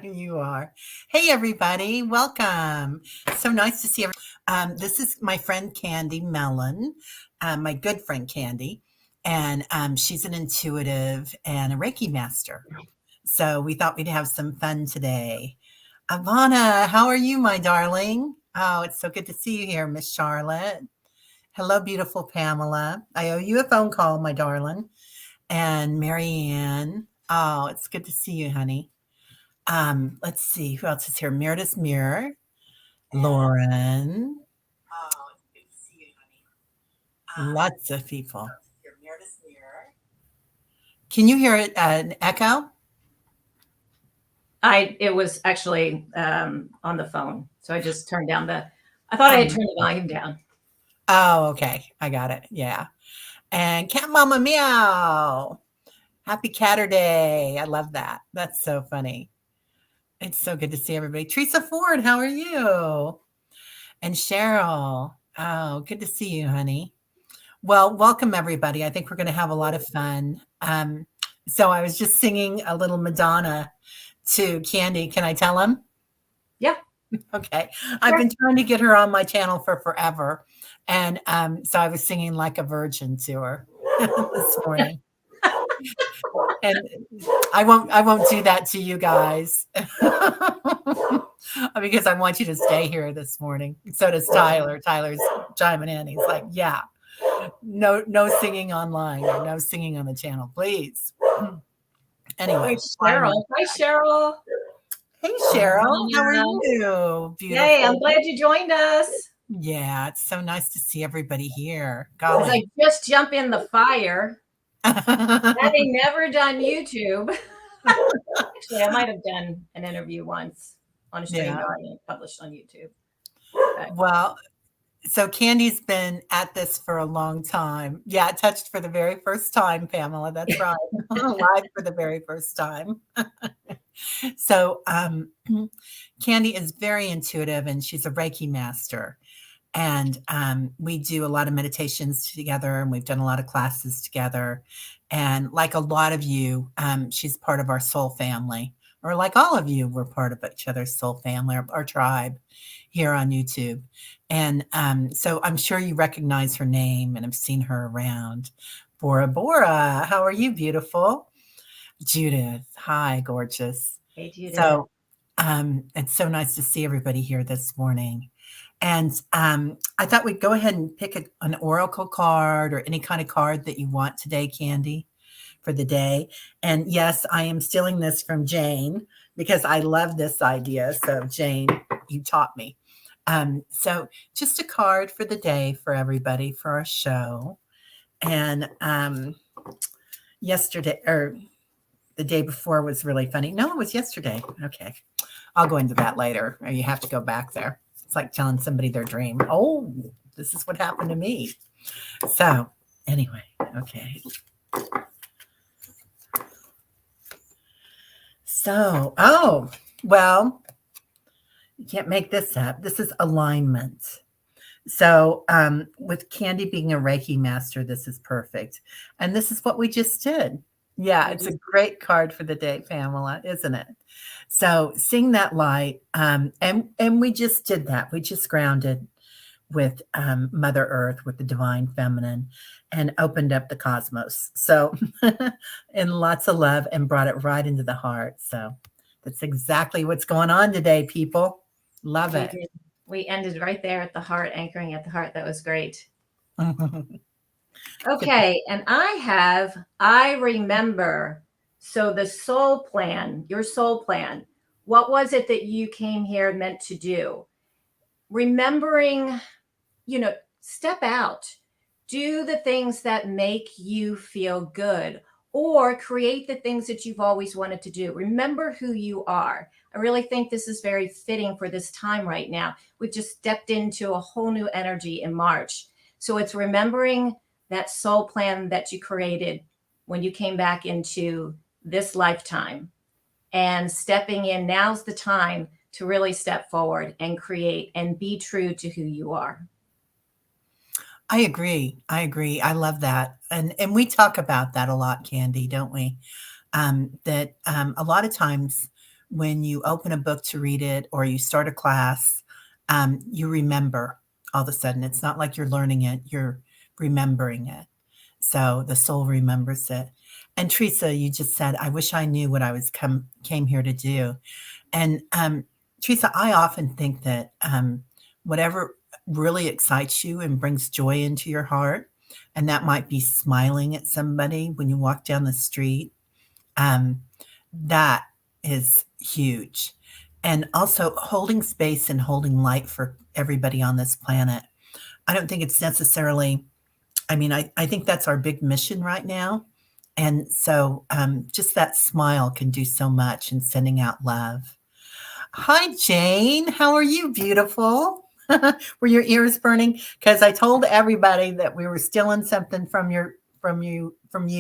You are. Hey, everybody. Welcome. So nice to see everyone. This is my friend Kandi Mullen, my good friend Kandi, and she's an intuitive and a Reiki master. So we thought we'd have some fun today. Ivana, how are you, my darling? Oh, it's so good to see you here, Miss Charlotte. Hello, beautiful Pamela. I owe you a phone call, my darling. And Marianne. Oh, it's good to see you, honey. Let's see who else is here. Meredith Mirror, Lauren. Oh, it's good to see you, honey. Lots of people. Meredith Mirror. Can you hear it, an echo? It was actually on the phone, so I just turned down I thought I had turned the volume down. Oh, okay. I got it. Yeah. And Cat Mama Meow. Happy Catter Day. I love that. That's so funny. It's so good to see everybody. Teresa Ford, how are you? And Cheryl. Oh, good to see you, honey. Well, welcome everybody. I think we're going to have a lot of fun. So I was just singing a little Madonna to Kandi. Can I tell him? Yeah. Okay. I've been trying to get her on my channel for forever. And so I was singing like a virgin to her this morning. And I won't do that to you guys. Because I want you to stay here this morning. So does Tyler. Tyler's chiming in. He's like, yeah. No singing online or no singing on the channel, please. Anyway. Cheryl. Hi, Cheryl. Hey, Cheryl. How are you? Beautiful. Hey, I'm glad you joined us. Yeah, it's so nice to see everybody here. As I just jump in the fire, having never done YouTube. Actually, I might have done an interview once on a stream and published on YouTube. Well, so Kandi's been at this for a long time. Yeah, touched for the very first time, Pamela. That's right. Live for the very first time. So Kandi is very intuitive and she's a Reiki master. And we do a lot of meditations together and we've done a lot of classes together. And like a lot of you, she's part of our soul family. Or like all of you, we're part of each other's soul family, our tribe here on YouTube. And so I'm sure you recognize her name and have seen her around. Bora Bora, how are you, beautiful? Judith, hi, gorgeous. Hey, Judith. So it's so nice to see everybody here this morning. And I thought we'd go ahead and pick an oracle card or any kind of card that you want today, Kandi, for the day. And yes, I am stealing this from Jane because I love this idea. So Jane, you taught me. So just a card for the day for everybody for our show. And yesterday or the day before was really funny. No, it was yesterday. Okay. I'll go into that later. Or you have to go back there. It's like telling somebody their dream. Oh, this is what happened to me. So anyway, okay. So, well, you can't make this up. This is alignment. So with Kandi being a Reiki master, this is perfect. And this is what we just did. Yeah, it's a great card for the day, Pamela, isn't it? So seeing that light, and we just did that. We just grounded with Mother Earth, with the divine feminine, and opened up the cosmos. So in lots of love and brought it right into the heart. So that's exactly what's going on today, people. Love it. We ended right there at the heart, anchoring at the heart. That was great. Okay, and I remember. So the soul plan, your soul plan, what was it that you came here meant to do? Remembering, step out, do the things that make you feel good, or create the things that you've always wanted to do. Remember who you are. I really think this is very fitting for this time right now. We've just stepped into a whole new energy in March. So it's remembering that soul plan that you created when you came back into this lifetime and stepping in. Now's the time to really step forward and create and be true to who you are. I agree. I love that. And we talk about that a lot, Kandi, don't we? That a lot of times when you open a book to read it or you start a class, you remember all of a sudden. It's not like you're learning it, you're remembering it. So the soul remembers it. And Teresa, you just said, I wish I knew what I was came here to do. And Teresa, I often think that whatever really excites you and brings joy into your heart, and that might be smiling at somebody when you walk down the street, um, that is huge. And also holding space and holding light for everybody on this planet. I don't think it's necessarily, I mean, I think that's our big mission right now. And so just that smile can do so much in sending out love. Hi, Jane. How are you, beautiful? Were your ears burning? Because I told everybody that we were stealing something from you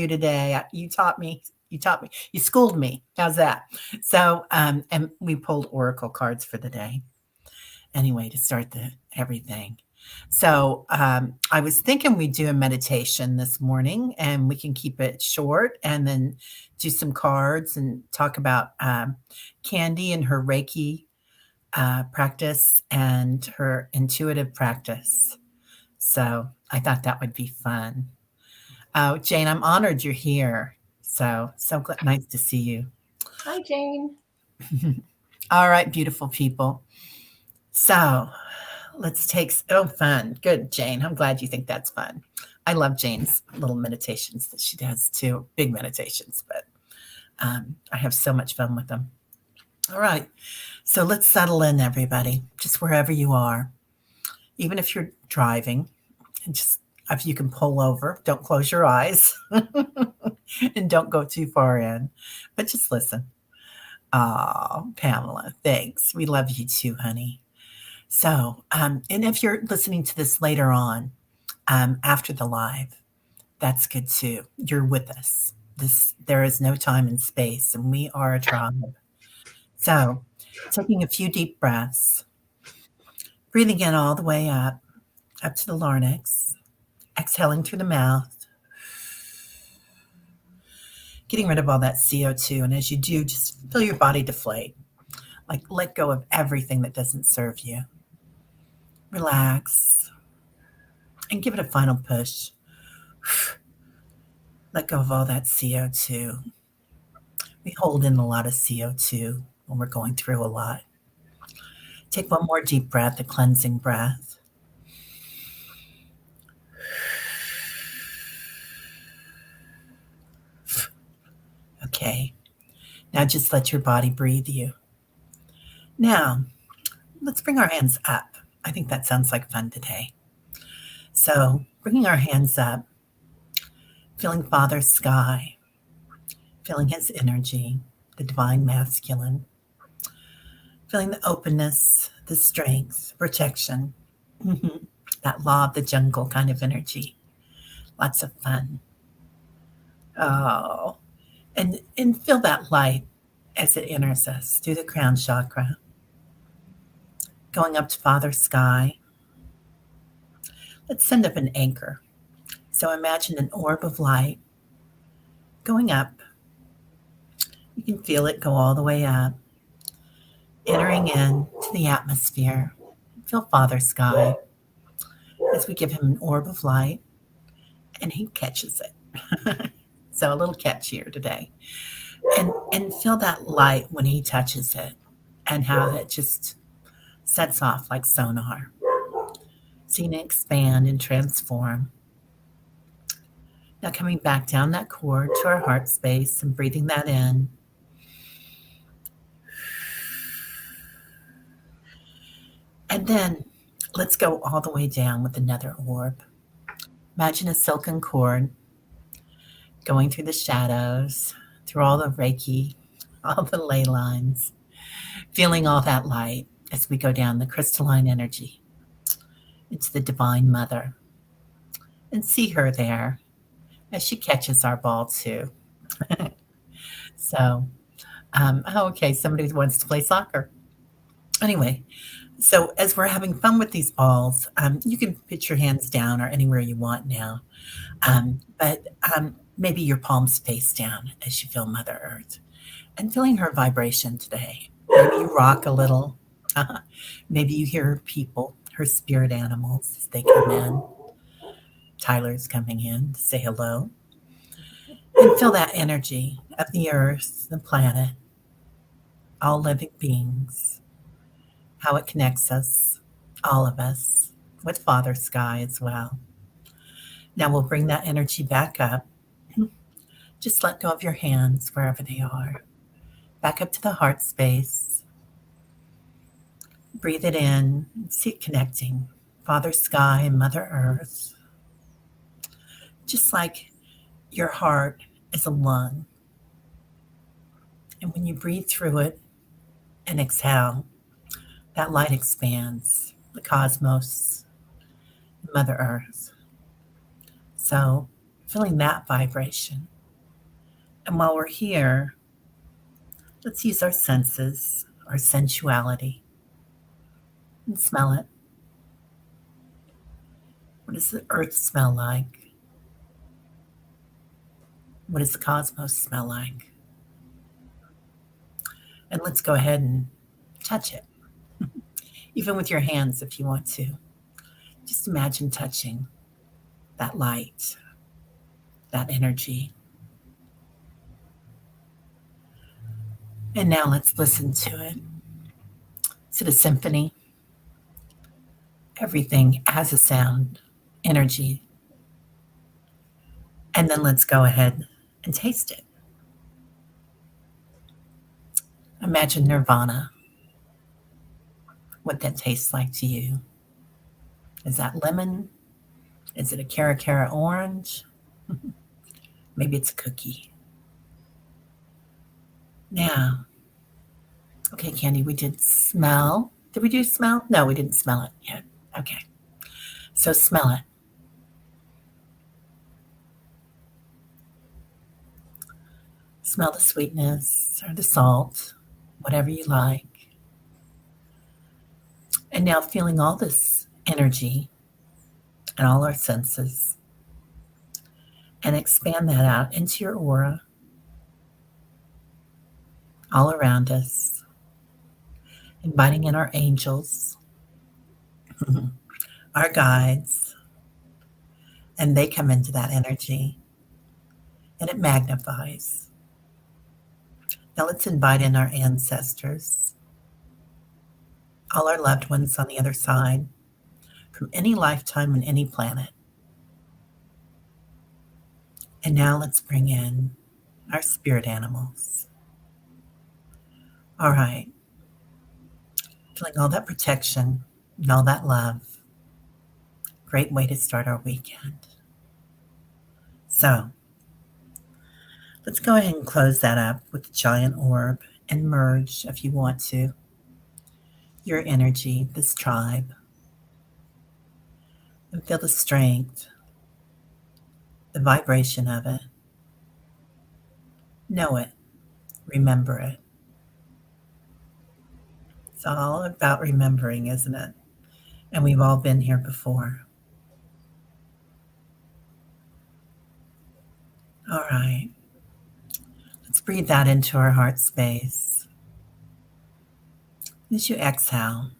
today. You taught me. You taught me. You schooled me. How's that? So, and we pulled oracle cards for the day. Anyway, to start the everything. So, I was thinking we'd do a meditation this morning, and we can keep it short, and then do some cards and talk about Kandi and her Reiki practice and her intuitive practice. So I thought that would be fun. Jane, I'm honored you're here. So nice to see you. Hi, Jane. All right, beautiful people. So let's take, oh, fun. Good, Jane. I'm glad you think that's fun. I love Jane's little meditations that she does too, big meditations, but I have so much fun with them. All right. So let's settle in, everybody, just wherever you are. Even if you're driving, and just if you can pull over, don't close your eyes and don't go too far in, but just listen. Oh, Pamela, thanks. We love you too, honey. So, and if you're listening to this later on, after the live, that's good too. You're with us. There is no time and space, and we are a tribe. So, taking a few deep breaths, breathing in all the way up to the larynx, exhaling through the mouth, getting rid of all that CO2. And as you do, just feel your body deflate. Like let go of everything that doesn't serve you. Relax and give it a final push. Let go of all that CO2. We hold in a lot of CO2 when we're going through a lot. Take one more deep breath, a cleansing breath. Okay. Now just let your body breathe you. Now, let's bring our hands up. I think that sounds like fun today. So, bringing our hands up, feeling Father Sky, feeling his energy, the divine masculine, feeling the openness, the strength, protection, that law of the jungle kind of energy. Lots of fun. Oh, and feel that light as it enters us through the crown chakra, going up to Father Sky. Let's send up an anchor. So imagine an orb of light going up. You can feel it go all the way up, entering into the atmosphere. Feel Father Sky as we give him an orb of light, and he catches it. So a little catch here today. And feel that light when he touches it and how that just sets off like sonar. Seeing it expand and transform. Now coming back down that cord to our heart space and breathing that in. And then let's go all the way down with another orb. Imagine a silken cord going through the shadows, through all the Reiki, all the ley lines, feeling all that light as we go down the crystalline energy into the Divine Mother. And see her there as she catches our ball too. So, okay, somebody wants to play soccer. Anyway, so as we're having fun with these balls, you can put your hands down or anywhere you want now. But maybe your palms face down as you feel Mother Earth. and feeling her vibration today. Maybe you rock a little. Maybe you hear people, her spirit animals, as they come in. Tyler's coming in to say hello. And feel that energy of the earth, the planet, all living beings, how it connects us, all of us, with Father Sky as well. Now we'll bring that energy back up. Just let go of your hands wherever they are. Back up to the heart space. Breathe it in, see it connecting. Father Sky and Mother Earth. Just like your heart is a lung. And when you breathe through it and exhale, that light expands, the cosmos, Mother Earth. So, feeling that vibration. And while we're here, let's use our senses, our sensuality, and smell it. What does the earth smell like? What does the cosmos smell like? And let's go ahead and touch it, even with your hands if you want to. Just imagine touching that light, that energy. And now let's listen to it. Is it a symphony? Everything has a sound, energy. And then let's go ahead and taste it. Imagine nirvana, what that tastes like to you. Is that lemon? Is it a cara cara orange? Maybe it's a cookie. Now, okay, Kandi, we did smell. Did we do smell? No, we didn't smell it yet. Okay. So smell it. Smell the sweetness or the salt, whatever you like. And now feeling all this energy and all our senses, and expand that out into your aura, all around us, inviting in our angels, our guides, and they come into that energy and it magnifies. Now let's invite in our ancestors, all our loved ones on the other side, from any lifetime and any planet. And now let's bring in our spirit animals. All right. Feeling all that protection and all that love. Great way to start our weekend. So, let's go ahead and close that up with the giant orb and merge, if you want to, your energy, this tribe, and feel the strength, the vibration of it. Know it, remember it. It's all about remembering, isn't it? And we've all been here before. All right. Let's breathe that into our heart space. As you exhale,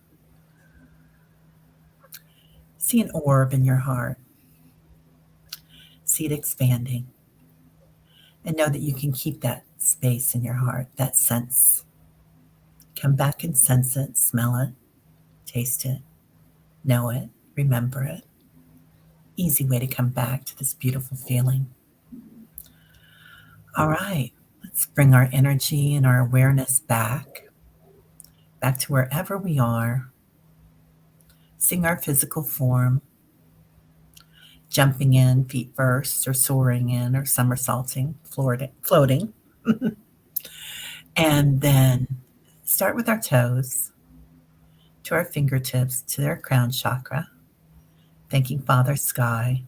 see an orb in your heart. See it expanding. And know that you can keep that space in your heart, that sense. Come back and sense it, smell it, taste it, know it, remember it. Easy way to come back to this beautiful feeling. All right, let's bring our energy and our awareness back to wherever we are, seeing our physical form, jumping in feet first, or soaring in, or somersaulting, floating. And then start with our toes to our fingertips to their crown chakra, thanking Father Sky.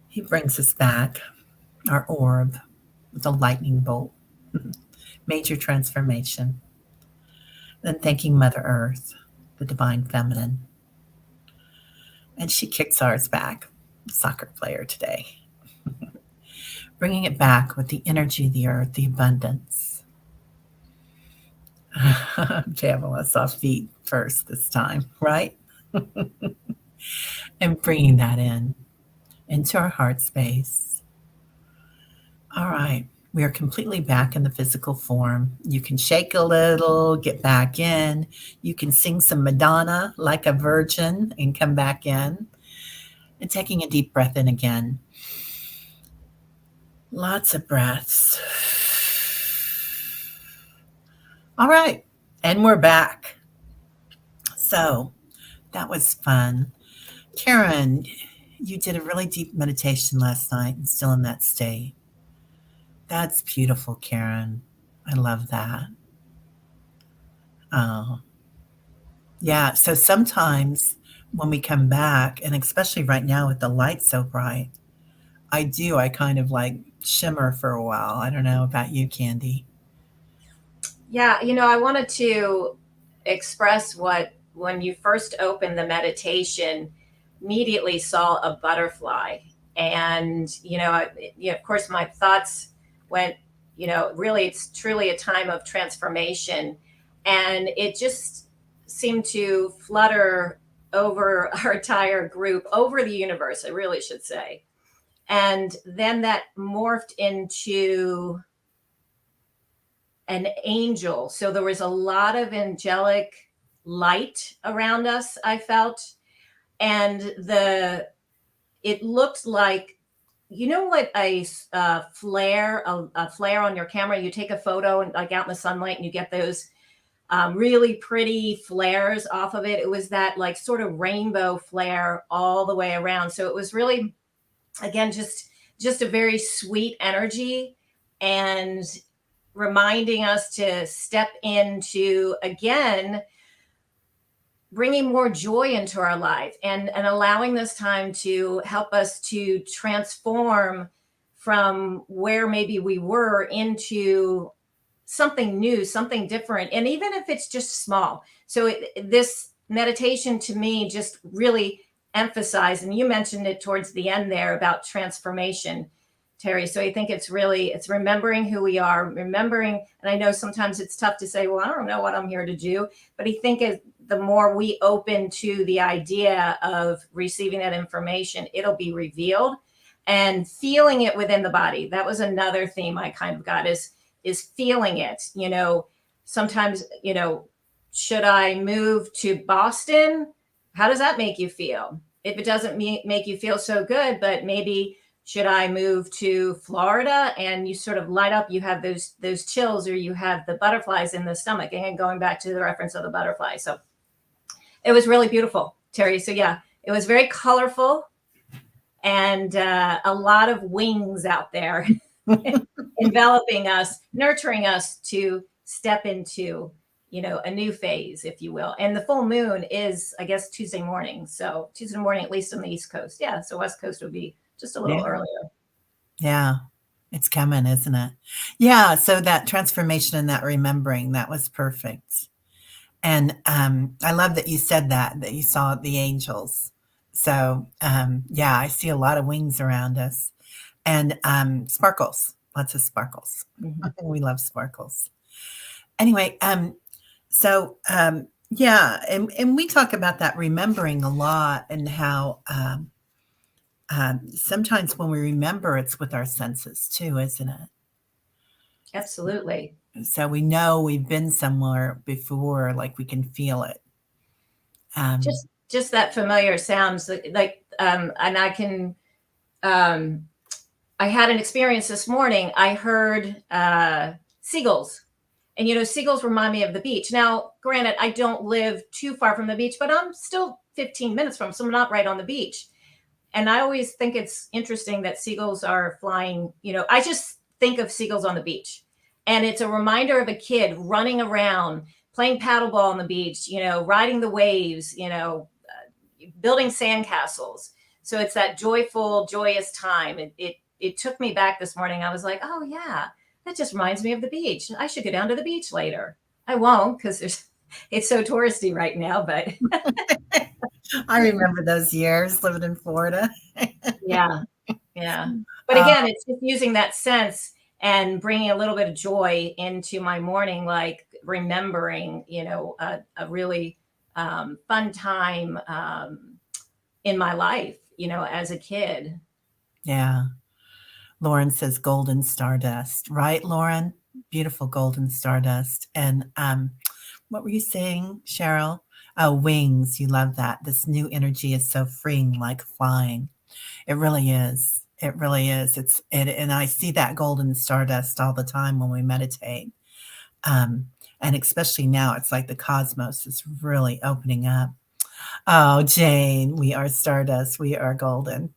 He brings us back, our orb, with a lightning bolt, major transformation. Then thanking Mother Earth, the divine feminine. And she kicks ours back, soccer player today. bringing it back with the energy of the earth, the abundance. Pamela saw feet first this time, right? And bringing that in into our heart space. All right. We are completely back in the physical form. You can shake a little, get back in. You can sing some Madonna like a virgin and come back in. And taking a deep breath in again. Lots of breaths. All right. And we're back. So that was fun. Karen, you did a really deep meditation last night and still in that state. That's beautiful, Karen. I love that. Oh, yeah. So sometimes when we come back, and especially right now with the light so bright, I kind of like shimmer for a while. I don't know about you, Kandi. Yeah, I wanted to express what when you first opened the meditation, immediately saw a butterfly. And, of course, my thoughts went, really, it's truly a time of transformation. And it just seemed to flutter over our entire group, over the universe, I really should say. And then that morphed into an angel. So there was a lot of angelic light around us, I felt. And it looked like, what a flare, a flare on your camera, you take a photo and like out in the sunlight and you get those really pretty flares off of it. It was that like sort of rainbow flare all the way around. So it was really, again, just a very sweet energy, and reminding us to step into, again, bringing more joy into our life, and allowing this time to help us to transform from where maybe we were into something new, something different. And even if it's just small. So this meditation to me just really emphasized, and you mentioned it towards the end there about transformation, Terry. So I think it's remembering who we are, remembering, and I know sometimes it's tough to say, well, I don't know what I'm here to do, but I think the more we open to the idea of receiving that information, it'll be revealed, and feeling it within the body. That was another theme I kind of got is feeling it. Sometimes, should I move to Boston? How does that make you feel? If it doesn't make you feel so good, but maybe should I move to Florida? And you sort of light up, you have those chills, or you have the butterflies in the stomach. And going back to the reference of the butterfly. So it was really beautiful, Terry. So yeah, it was very colorful, and a lot of wings out there enveloping us, nurturing us to step into, a new phase, if you will. And the full moon is, I guess, Tuesday morning. So Tuesday morning, at least on the East Coast. Yeah. So West Coast would be just a little Yeah. earlier. Yeah. It's coming, isn't it? Yeah. So that transformation and that remembering, that was perfect. And I love that you said that you saw the angels. So yeah, I see a lot of wings around us, and sparkles, lots of sparkles. Mm-hmm. We love sparkles. Anyway, so yeah, and we talk about that remembering a lot, and how sometimes when we remember, it's with our senses too, isn't it? Absolutely. So we know we've been somewhere before, like we can feel it. Just that familiar sounds like, and I can, I had an experience this morning. I heard seagulls, and seagulls remind me of the beach. Now, granted, I don't live too far from the beach, but I'm still 15 minutes from, so I'm not right on the beach. And I always think it's interesting that seagulls are flying. I just think of seagulls on the beach, and it's a reminder of a kid running around, playing paddleball on the beach, riding the waves, building sandcastles. So it's that joyful, joyous time. It took me back this morning. I was like, oh yeah, that just reminds me of the beach. I should go down to the beach later. I won't, because it's so touristy right now, but I remember those years living in Florida. yeah. Yeah. But again, it's just using that sense and bringing a little bit of joy into my morning, like remembering, a really fun time in my life, as a kid. Yeah. Lauren says golden stardust, right, Lauren? Beautiful golden stardust. And what were you saying, Cheryl? Oh, wings. You love that. This new energy is so freeing, like flying. It really is. It really is. And I see that golden stardust all the time when we meditate. Um, and especially now, it's like the cosmos is really opening up. Oh, Jane, we are stardust. We are golden.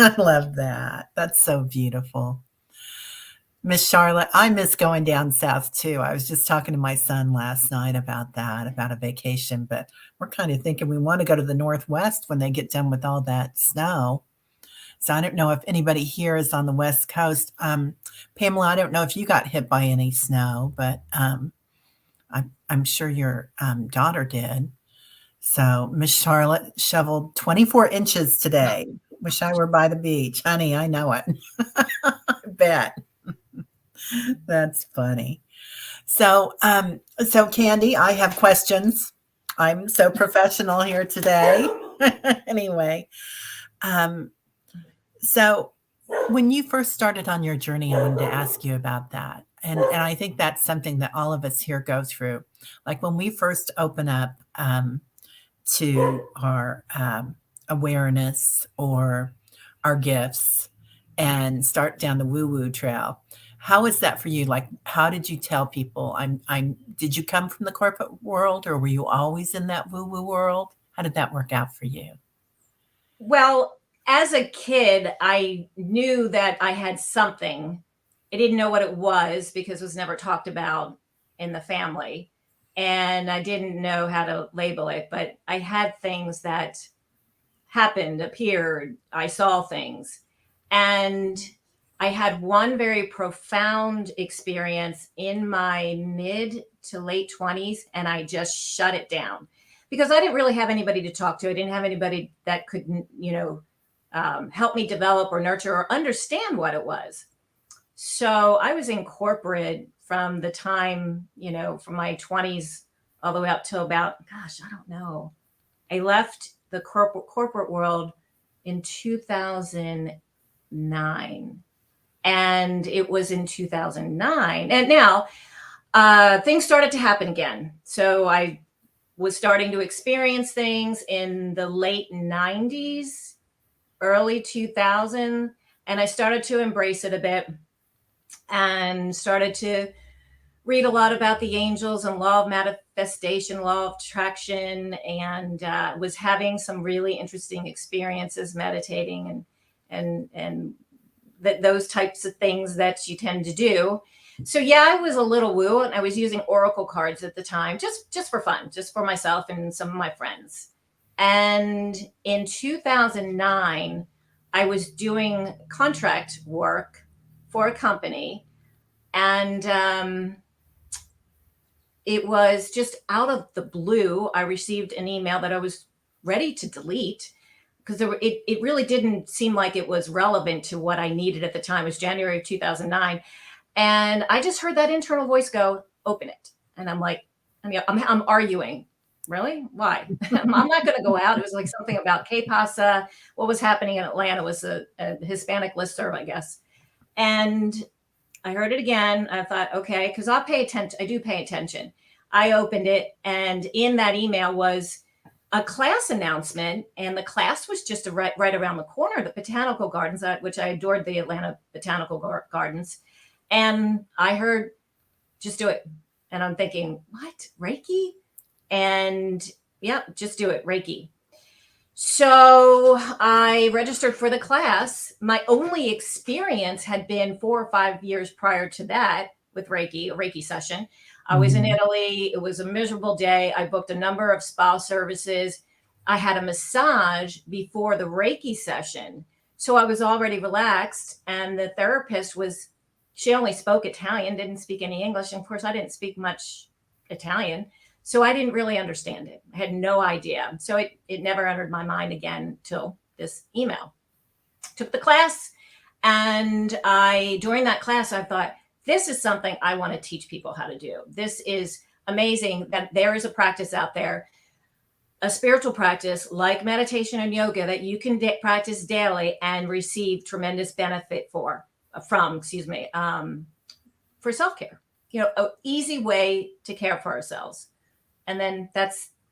I love that. That's so beautiful. Miss Charlotte, I miss going down south too. I was just talking to my son last night about that, about a vacation, but we're kind of thinking we want to go to the Northwest when they get done with all that snow. So I don't know if anybody here is on the West Coast. Pamela, I don't know if you got hit by any snow, but I'm sure your daughter did. So Miss Charlotte shoveled 24 inches today. Wish I were by the beach. Honey, I know it. I bet. That's funny. So Kandi, I have questions. I'm so professional here today. Anyway, um, so when you first started on your journey, I wanted to ask you about that. And I think that's something that all of us here go through. Like when we first open up to our awareness or our gifts and start down the woo-woo trail. How is that for you? Like, how did you tell people? Did you come from the corporate world or were you always in that woo-woo world? How did that work out for you? Well, as a kid, I knew that I had something. I didn't know what it was because it was never talked about in the family. And I didn't know how to label it, but I had things that happened, appeared, I saw things. And I had one very profound experience in my mid to late 20s, and I just shut it down because I didn't really have anybody to talk to. I didn't have anybody that could, help me develop or nurture or understand what it was. So I was in corporate from the time, from my 20s all the way up to about, gosh, I don't know. I left the corporate world in 2009. And it was in 2009. And now things started to happen again. So I was starting to experience things in the late 90s, early 2000. And I started to embrace it a bit and started to read a lot about the angels and law of manifestation, law of attraction, and was having some really interesting experiences meditating and those types of things that you tend to do. So yeah, I was a little woo, and I was using oracle cards at the time, just for fun, just for myself and some of my friends. And in 2009, I was doing contract work for a company, and it was just out of the blue. I received an email that I was ready to delete because it really didn't seem like it was relevant to what I needed at the time. It was January of 2009. And I just heard that internal voice go, open it. And I'm like, I'm arguing. Really? Why? I'm not going to go out. It was like something about K-Pasa. What was happening in Atlanta was a Hispanic listserv, I guess. And I heard it again. I thought, okay, because I do pay attention. I opened it, and in that email was a class announcement, and the class was just right around the corner, the Botanical Gardens, which I adored, the Atlanta Botanical Gardens. And I heard, just do it. And I'm thinking, what? Reiki? And yeah, just do it, Reiki. So I registered for the class. My only experience had been 4 or 5 years prior to that with Reiki, a Reiki session. I was in Italy. It was a miserable day. I booked a number of spa services. I had a massage before the Reiki session. So I was already relaxed. And the therapist she only spoke Italian, didn't speak any English. And of course, I didn't speak much Italian. So I didn't really understand it. I had no idea. So it never entered my mind again till this email. Took the class, And during that class, I thought, this is something I want to teach people how to do. This is amazing that there is a practice out there, a spiritual practice like meditation and yoga that you can practice daily and receive tremendous benefit for self-care. An easy way to care for ourselves. And then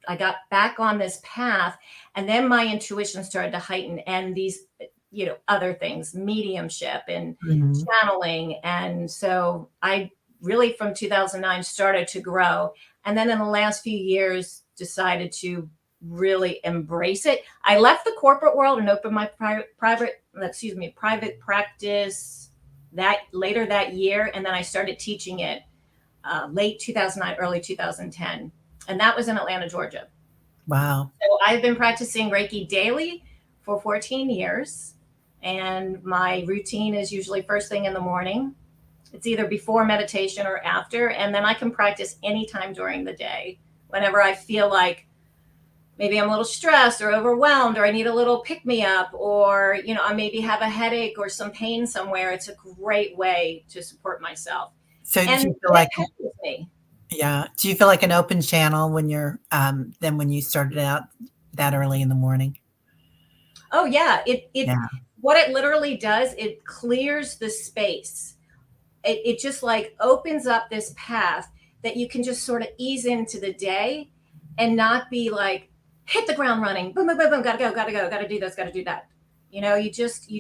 I got back on this path, and then my intuition started to heighten, and these other things, mediumship and Mhm. channeling. And so I really, from 2009, started to grow. And then in the last few years, decided to really embrace it. I left the corporate world and opened my private practice that later that year. And then I started teaching it late 2009, early 2010. And that was in Atlanta, Georgia. Wow. So I've been practicing Reiki daily for 14 years. And my routine is usually first thing in the morning. It's either before meditation or after. And then I can practice anytime during the day, whenever I feel like maybe I'm a little stressed or overwhelmed, or I need a little pick me up, or, I maybe have a headache or some pain somewhere. It's a great way to support myself. So do And you feel it like helps me. yeah, do you feel like an open channel when you're, than when you started out that early in the morning? Oh yeah. Yeah, What it literally does, it clears the space. It just like opens up this path that you can just sort of ease into the day and not be like, hit the ground running, boom, boom, boom, boom, gotta go, gotta do this, gotta do that. You just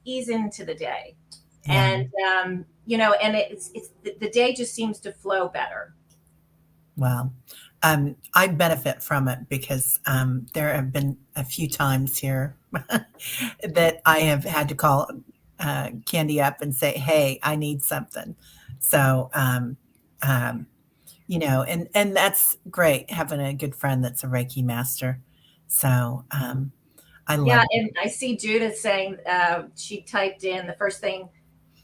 ease into the day. yeah. And and it's the day just seems to flow better. Well, I benefit from it because, there have been a few times here that I have had to call, Candy up and say, "Hey, I need something." So, um, and that's great having a good friend that's a Reiki master. So, I Yeah, love and I see Judith saying she typed in the first thing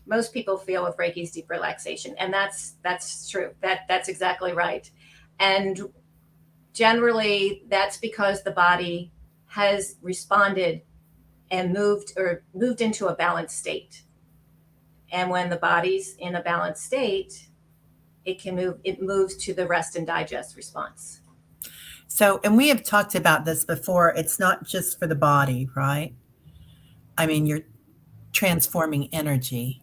most people feel with Reiki is deep relaxation, and that's true. That's exactly right. And generally, that's because the body has responded and moved into a balanced state. And when the body's in a balanced state, it moves to the rest and digest response. So, and we have talked about this before, it's not just for the body, right? I mean, you're transforming energy.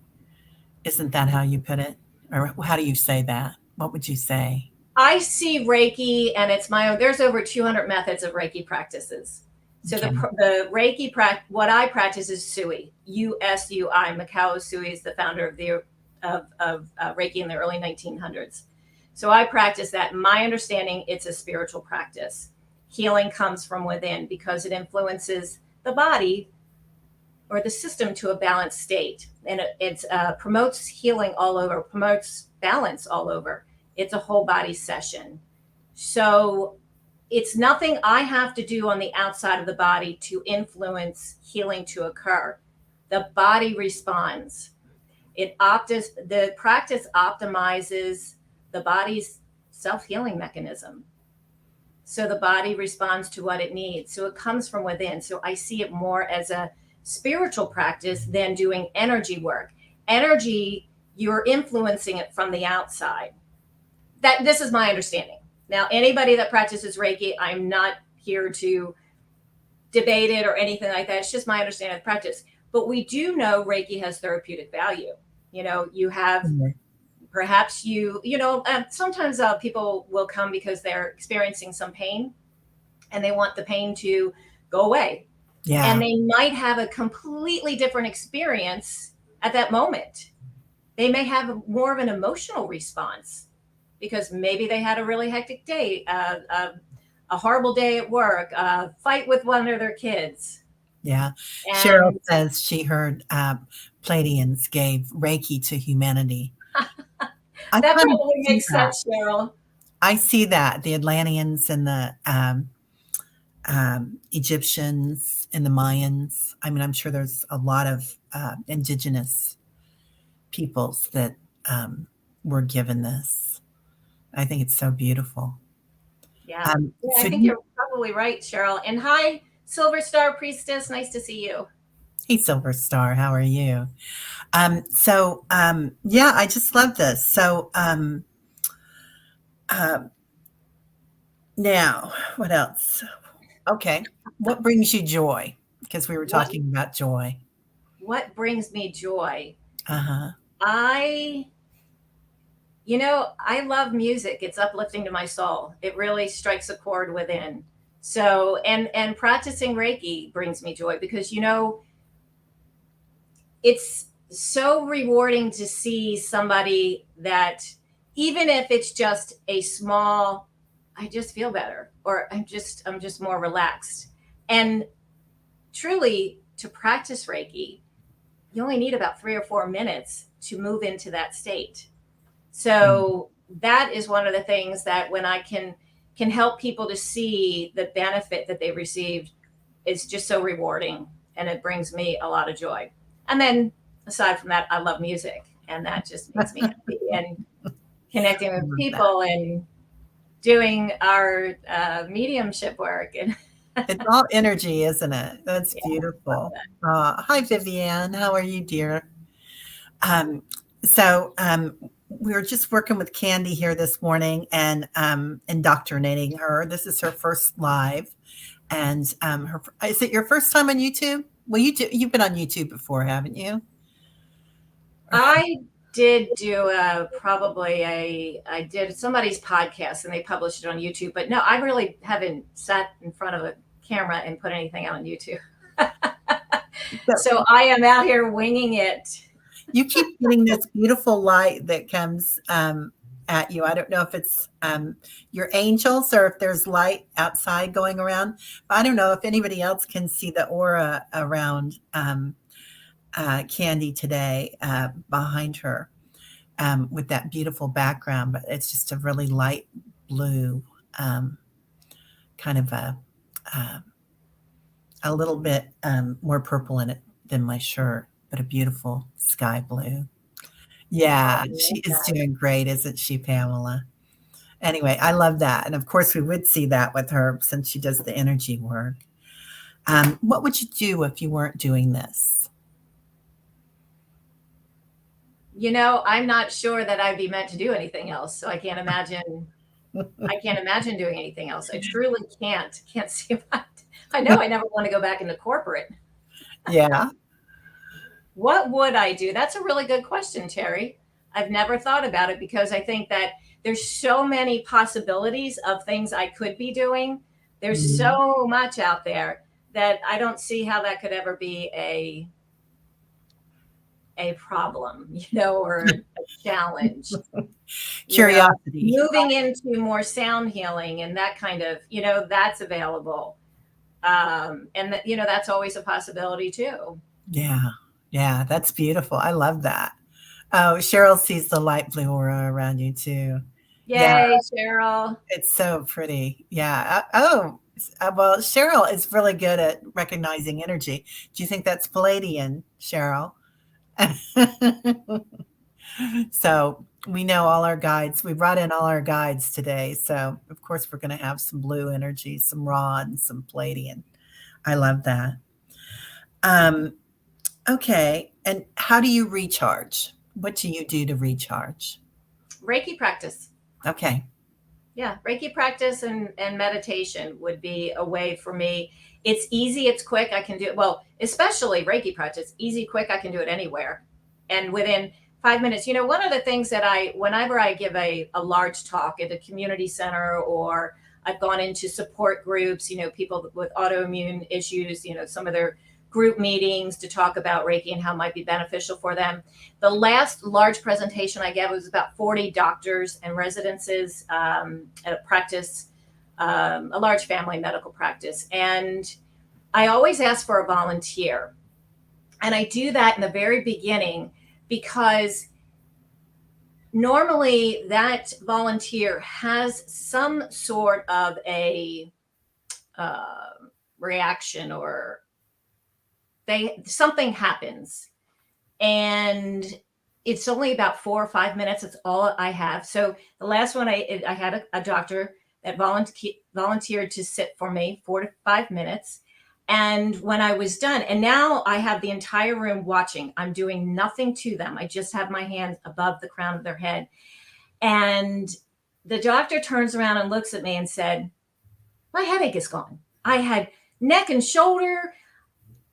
Isn't that how you put it? Or how do you say that? What would you say? I see Reiki, and it's my own. There's over 200 methods of Reiki practices. So Okay. the Reiki what I practice is Sui, Usui. Mikao Usui is the founder of Reiki in the early 1900s. So I practice that. My understanding, it's a spiritual practice. Healing comes from within because it influences the body or the system to a balanced state, and it promotes healing all over, promotes balance all over. It's a whole body session. So it's nothing I have to do on the outside of the body to influence healing to occur. The body responds. The practice optimizes the body's self-healing mechanism. So the body responds to what it needs. So it comes from within. So I see it more as a spiritual practice than doing energy work. Energy, you're influencing it from the outside. This is my understanding. Now, anybody that practices Reiki, I'm not here to debate it or anything like that. It's just my understanding of the practice. But we do know Reiki has therapeutic value. You have Mhm. perhaps sometimes people will come because they're experiencing some pain and they want the pain to go away. And Yeah. they might have a completely different experience at that moment. They may have more of an emotional response because maybe they had a really hectic day, a horrible day at work, a fight with one of their kids. Yeah. Cheryl And says she heard, Pleiadians gave Reiki to humanity. I that kind of probably see makes that. sense, Cheryl. I see that, the Atlanteans and the, Egyptians and the Mayans. I mean, I'm sure there's a lot of, indigenous peoples that, were given this. I think it's so beautiful. Yeah. Yeah, I So do think you you're probably right, Cheryl. And hi, Silver Star Priestess. Nice to see you. Hey, Silver Star, how are you? Yeah, I just love this. Uh, Now, what else? Okay, what brings you joy? Because we were What talking about joy. what brings me joy? Uh-huh. I I love music. It's uplifting to my soul. It really strikes a chord within. So, and practicing Reiki brings me joy because it's so rewarding to see somebody that, even if it's just a small, I just feel better, or I'm just more relaxed. And truly, to practice Reiki, you only need about 3 or 4 minutes to move into that state. Mm. So that is one of the things that, when I can help people to see the benefit that they received, is just so rewarding, and it brings me a lot of joy. And then, aside from that, I love music, and that just makes me happy, and connecting I with love that. people and doing our mediumship work. And It's all energy, isn't it? That's yeah, love beautiful. that. Hi, Vivian. How are you, dear? Um, so we were just working with Candy here this morning and indoctrinating her. This is her first live, and is it your first time on YouTube? Well, you've been on YouTube before, haven't you? I did do I did somebody's podcast, and they published it on YouTube, but no, I really haven't sat in front of a camera and put anything out on YouTube. So So I am out here winging it. you keep getting this beautiful light that comes at you. I don't know if it's your angels or if there's light outside going around. But I don't know if anybody else can see the aura around Candy today behind her with that beautiful background. But it's just a really light blue, um, kind of uh, a little bit more purple in it than my shirt, but a beautiful sky blue. Oh, Yeah, I she love is that. doing great, isn't she, Pamela? Anyway, I love that, and of course, we would see that with her since she does the energy work. What would you do if you weren't doing this? I'm not sure that I'd be meant to do anything else, so I can't imagine. I can't imagine doing anything else. I truly can't. Can't see that. I know I never want to go back into corporate. Yeah. What would I do? That's a really good question, Terry. I've never thought about it, because I think that there's so many possibilities of things I could be doing. There's Mhm. so much out there that I don't see how that could ever be a problem, or a challenge. Curiosity. Moving into more sound healing and that kind of, that's available. And that, that's always a possibility too. Yeah. Yeah, that's beautiful. I love that. Oh, Cheryl sees the light blue aura around you too. Yeah, Yay, Cheryl. it's so pretty. Yeah. Well, Cheryl is really good at recognizing energy. Do you think that's Palladian, Cheryl? So we know all our guides. We brought in all our guides today. So of course we're going to have some blue energy, some raw, and some Palladian. I love that. Um, okay. And how do you recharge? What do you do to recharge? Reiki practice. Okay. Yeah, Reiki practice and meditation would be a way for me. It's easy, it's quick. I can do it. Well, especially Reiki practice, easy, quick. I can do it anywhere. And within 5 minutes, one of the things that whenever I give a large talk at a community center, or I've gone into support groups, people with autoimmune issues, some of their group meetings to talk about Reiki and how it might be beneficial for them. The last large presentation I gave was about 40 doctors and residences at a practice, a large family medical practice. And I always ask for a volunteer. And I do that in the very beginning, because normally that volunteer has some sort of a uh, reaction, or something happens, and it's only about 4 or 5 minutes. It's all I have. So the last one, I had a doctor that volunteered to sit for me 4 to 5 minutes, And when I was done, and now I have the entire room watching, I'm doing nothing to them. I just have my hands above the crown of their head. And the doctor turns around and looks at me and said, my headache is gone. I had neck and shoulder.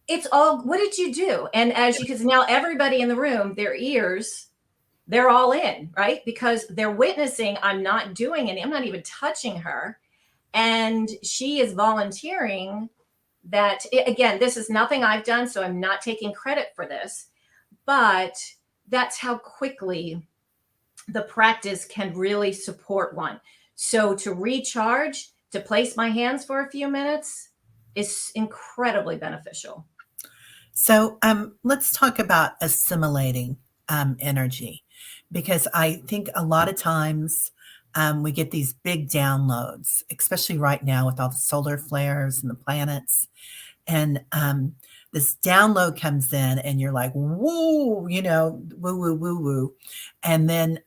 It's all, what did you do? And as you can see, now everybody in the room, their ears, they're all in, right? Because they're witnessing I'm not doing it. I'm not even touching her. And she is volunteering that, again, this is nothing I've done, so I'm not taking credit for this, but that's how quickly the practice can really support one. So to recharge, to place my hands for a few minutes is incredibly beneficial. So let's talk about assimilating energy, because I think a lot of times we get these big downloads, especially right now with all the solar flares and the planets. And this download comes in, and you're like, woo, woo, woo, woo, woo. And then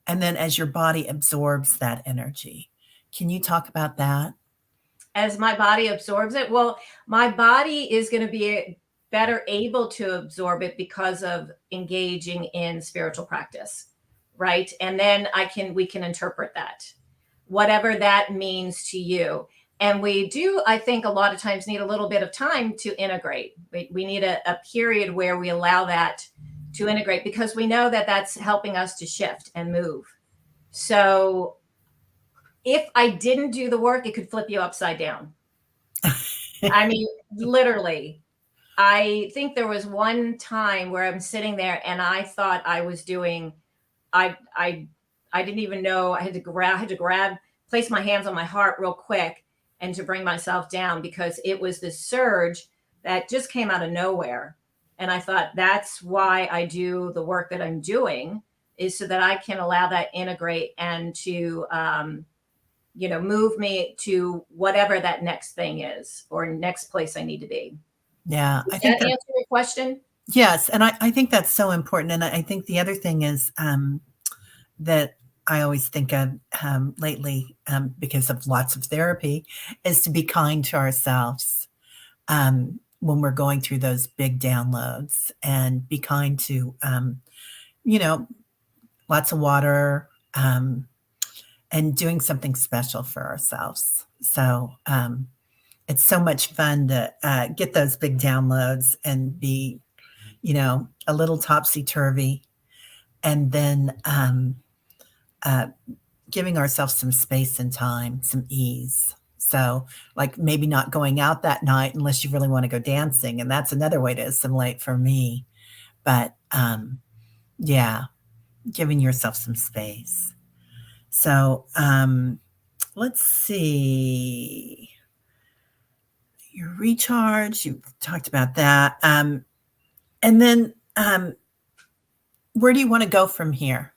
as your body absorbs that energy, can you talk about that? As my body absorbs it, well, my body is going to be better able to absorb it because of engaging in spiritual practice, right? And then we can interpret that, whatever that means to you. And we do, I think, a lot of times need a little bit of time to integrate. We need a period where we allow that to integrate, because we know that that's helping us to shift and move. So if I didn't do the work, it could flip you upside down. I mean, literally. I think there was one time where I'm sitting there and I thought I was doing, I didn't even know. I had to grab, place my hands on my heart real quick and to bring myself down, because it was this surge that just came out of nowhere. And I thought, that's why I do the work that I'm doing, is so that I can allow that integrate and to, move me to whatever that next thing is, or next place I need to be. Yeah, Does I think that answer your question? yes, and I think that's so important. And I think the other thing is that I always think of lately, because of lots of therapy, is to be kind to ourselves when we're going through those big downloads, and be kind to, you know, lots of water, and doing something special for ourselves. So it's so much fun to get those big downloads and be, a little topsy turvy, and then uh, giving ourselves some space and time, some ease. So, like maybe not going out that night unless you really want to go dancing, and that's another way to assimilate for me. But yeah, giving yourself some space. So let's see. Your recharge, you talked about that. And then where do you want to go from here?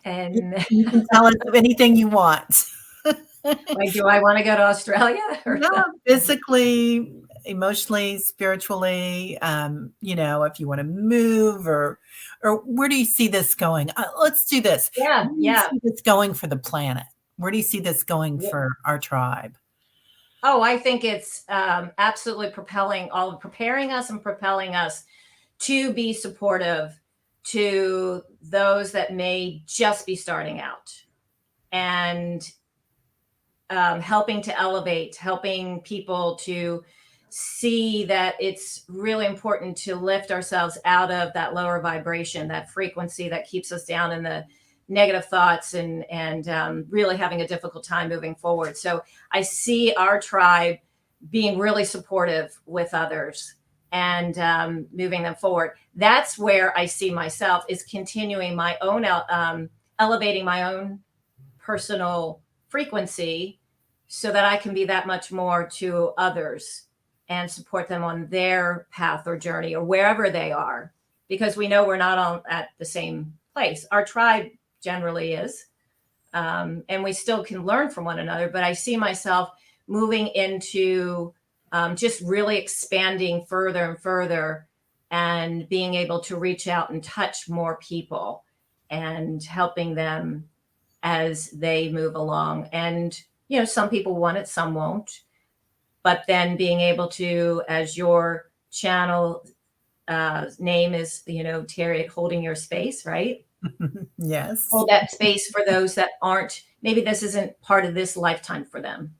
And You can tell us anything you want. like, do I want to go to Australia? No, physically, emotionally, spiritually, if you want to move, or where do you see this going? Let's do this. Yeah, Where do you see this going for the planet? Where do you see this going for our tribe? Oh, I think it's absolutely preparing us and propelling us to be supportive to those that may just be starting out, and helping to elevate, helping people to see that it's really important to lift ourselves out of that lower vibration, that frequency that keeps us down in the negative thoughts, and really having a difficult time moving forward. So I see our tribe being really supportive with others, and moving them forward. That's where I see myself, is continuing my own, elevating my own personal frequency, so that I can be that much more to others and support them on their path or journey, or wherever they are, because we know we're not all at the same place. Our tribe generally is, and we still can learn from one another. But I see myself moving into just really expanding further and further, and being able to reach out and touch more people, and helping them as they move along. And some people want it, some won't. But then being able to, as your channel name is, Terry, holding your space, right? Yes. Hold that space for those that aren't, maybe this isn't part of this lifetime for them,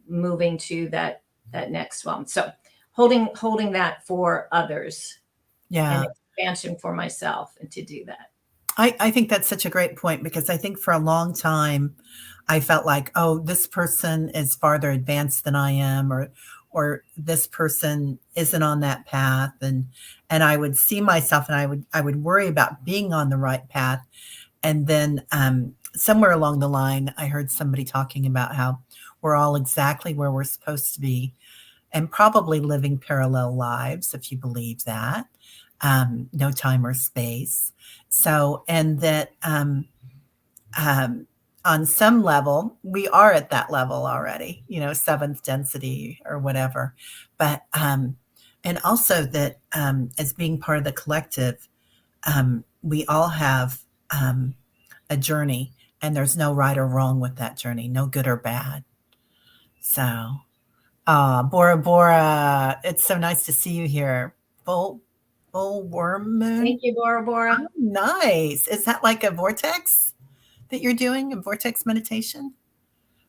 moving to that next one. So holding that for others, Yeah. and expansion for myself, and to do that. I think that's such a great point, because I think for a long time I felt like, oh, this person is farther advanced than I am, or this person isn't on that path, and I would see myself, and I would worry about being on the right path. And then somewhere along the line, I heard somebody talking about how we're all exactly where we're supposed to be, and probably living parallel lives, if you believe that, no time or space. So, and that um, on some level, we are at that level already, seventh density or whatever. But, and also that as being part of the collective, we all have a journey, and there's no right or wrong with that journey, no good or bad. So, Bora Bora, it's so nice to see you here. Full worm moon. Thank you, Bora Bora. Oh, nice. Is that like a vortex that you're doing, a vortex meditation?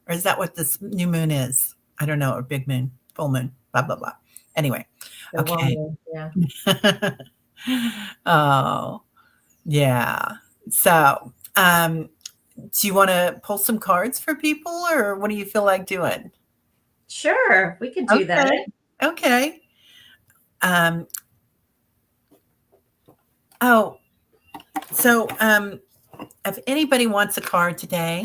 Or is that what this new moon is? I don't know, or big moon, full moon, blah, blah, blah. Anyway, The okay. woman, yeah. Oh, yeah. So, do you want to pull some cards for people, or what do you feel like doing? Sure, we could do that. Okay. Okay. Um, oh, so if anybody wants a card today,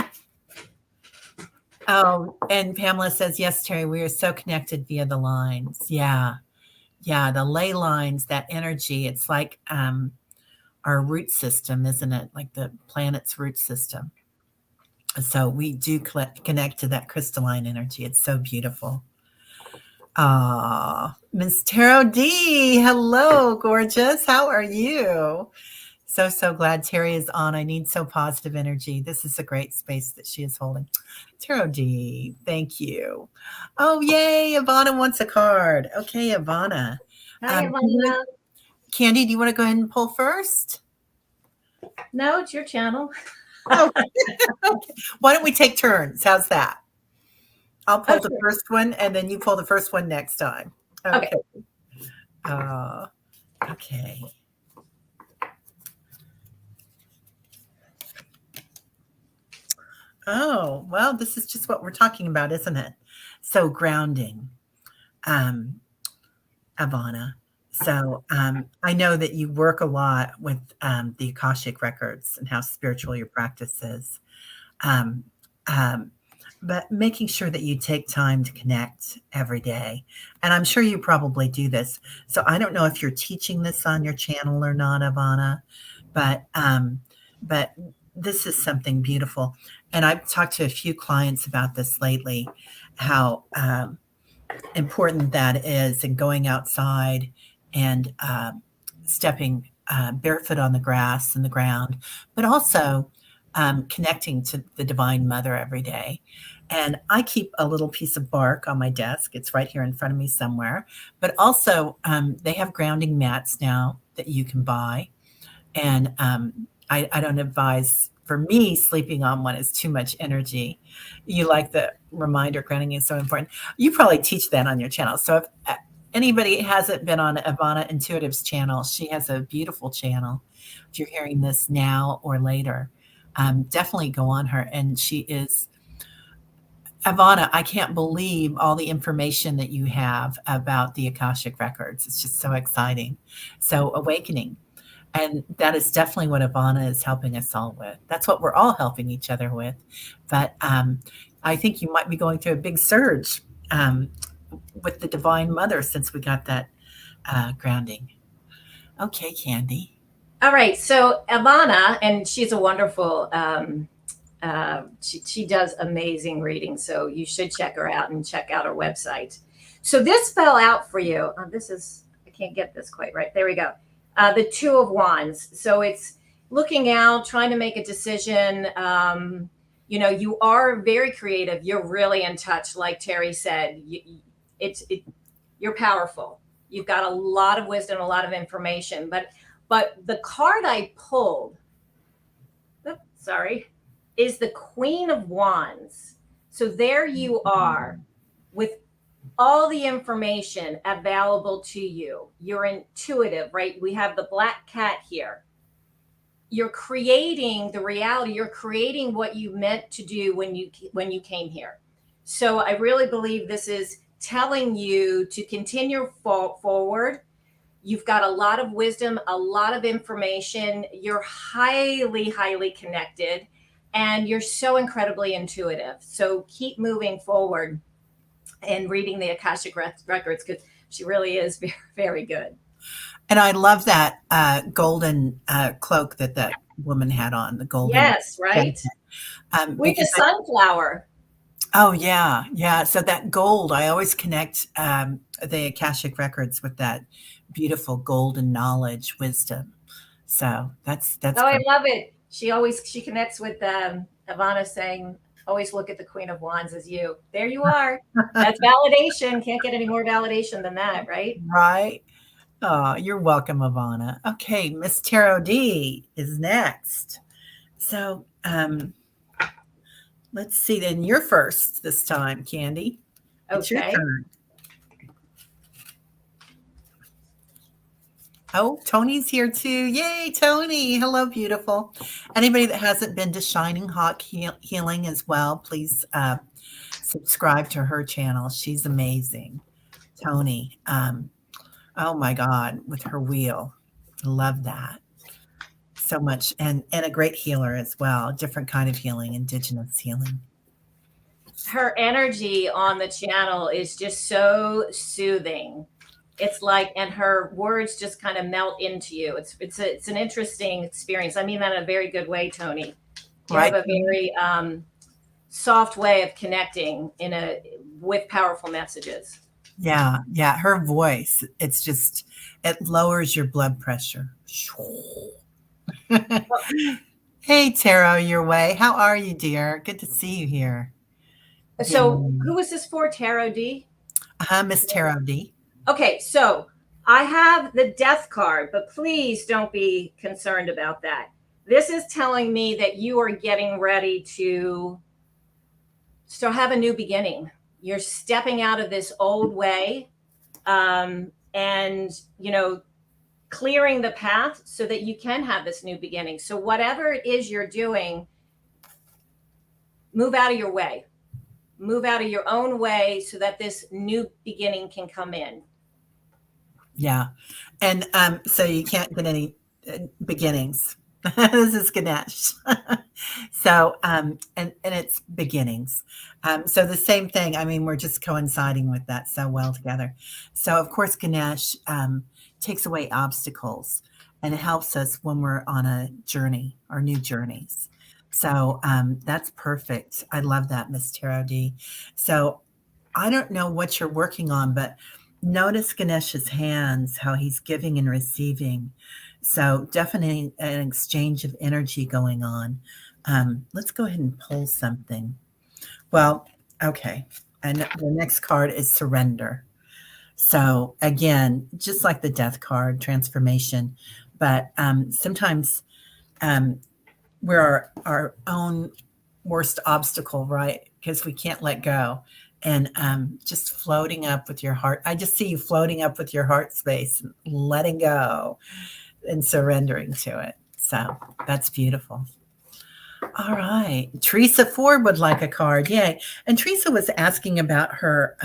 and Pamela says, yes, Terry, we are so connected via the lines. Yeah. Yeah. The ley lines, that energy, it's like our root system, isn't it? Like the planet's root system. So we do connect to that crystalline energy. It's so beautiful. Miss Tarot D, hello, gorgeous. How are you? So glad Terry is on. I need so positive energy. This is a great space that she is holding. Tarot D, thank you. Oh, yay. Ivana wants a card. Okay, Ivana. Hi, Ivana. Kandi, do you want to go ahead and pull first? No, it's your channel. Okay. Why don't we take turns? How's that? I'll pull the first one, and then you pull the first one next time. Okay. Okay. Oh, well, this is just what we're talking about, isn't it? So grounding, Ivana. So I know that you work a lot with the Akashic records and how spiritual your practice is. But making sure that you take time to connect every day. And I'm sure you probably do this. So I don't know if you're teaching this on your channel or not, Ivana, but this is something beautiful. And I've talked to a few clients about this lately, how important that is, and going outside and stepping barefoot on the grass and the ground, but also connecting to the Divine Mother every day. And I keep a little piece of bark on my desk. It's right here in front of me somewhere. But also, they have grounding mats now that you can buy. And I don't advise, for me, sleeping on one is too much energy. You like the reminder, grounding is so important. You probably teach that on your channel. So if anybody hasn't been on Ivana Intuitive's channel, she has a beautiful channel. If you're hearing this now or later, definitely go on her. And she is, Ivana, I can't believe all the information that you have about the Akashic records. It's just so exciting. So awakening. And that is definitely what Ivana is helping us all with. That's what we're all helping each other with. But I think you might be going through a big surge with the Divine Mother since we got that grounding. Okay, Kandi. All right. So Ivana, and she's a wonderful, she does amazing readings. So you should check her out and check out her website. So this fell out for you. I can't get this quite right. There we go. The Two of Wands. So it's looking out, trying to make a decision, You are very creative. You're really in touch, like Terry said. You're powerful. You've got a lot of wisdom, a lot of information. But the card I pulled, sorry, is the Queen of Wands. So there you are with all the information available to you. You're intuitive, right? We have the black cat here. You're creating the reality. You're creating what you meant to do when you came here. So I really believe this is telling you to continue forward. You've got a lot of wisdom, a lot of information. You're highly, highly connected, and you're so incredibly intuitive. So keep moving forward and reading the Akashic records, because she really is very, very good. And I love that golden cloak that woman had on, the golden. Yes, right? With the sunflower. Oh, yeah. Yeah. So that gold, I always connect the Akashic records with that beautiful golden knowledge, wisdom. So that's Oh, I love it. She connects with Ivana saying, always look at the Queen of Wands as you. There you are. That's validation. Can't get any more validation than that, right? Right. Oh, you're welcome, Ivana. Okay, Miss Tarot D is next. So let's see. Then you're first this time, Kandi. It's your Okay. turn. Oh, Tony's here too. Yay, Tony. Hello, beautiful. Anybody that hasn't been to Shining Hawk Healing as well, please subscribe to her channel. She's amazing. Tony. Oh my God, with her wheel. I love that. So much. And a great healer as well. Different kind of healing, indigenous healing. Her energy on the channel is just so soothing. It's like, and her words just kind of melt into you. It's an interesting experience. I mean that in a very good way, Tony. You Right. have a very soft way of connecting with powerful messages. Yeah, yeah. Her voice, it lowers your blood pressure. Hey, Tarot, your way. How are you, dear? Good to see you here. So who is this for, Tarot D? Miss Tarot D. Okay, so I have the Death card, but please don't be concerned about that. This is telling me that you are getting ready to have a new beginning. You're stepping out of this old way, and clearing the path so that you can have this new beginning. So whatever it is you're doing, move out of your way. Move out of your own way so that this new beginning can come in. Yeah. And so you can't get any beginnings. This is Ganesh. So, and it's beginnings. So the same thing. I mean, we're just coinciding with that so well together. So of course, Ganesh takes away obstacles and it helps us when we're on a journey or new journeys. So that's perfect. I love that, Miss Tarot D. So I don't know what you're working on, but notice Ganesh's hands, how he's giving and receiving. So definitely an exchange of energy going on. Let's go ahead and pull something. Well, okay. And the next card is surrender. So again, just like the death card, transformation, but sometimes we're our own worst obstacle, right? Because we can't let go. And just floating up with your heart. I just see you floating up with your heart space, letting go and surrendering to it. So that's beautiful. All right. Teresa Ford would like a card. Yay. And Teresa was asking about her,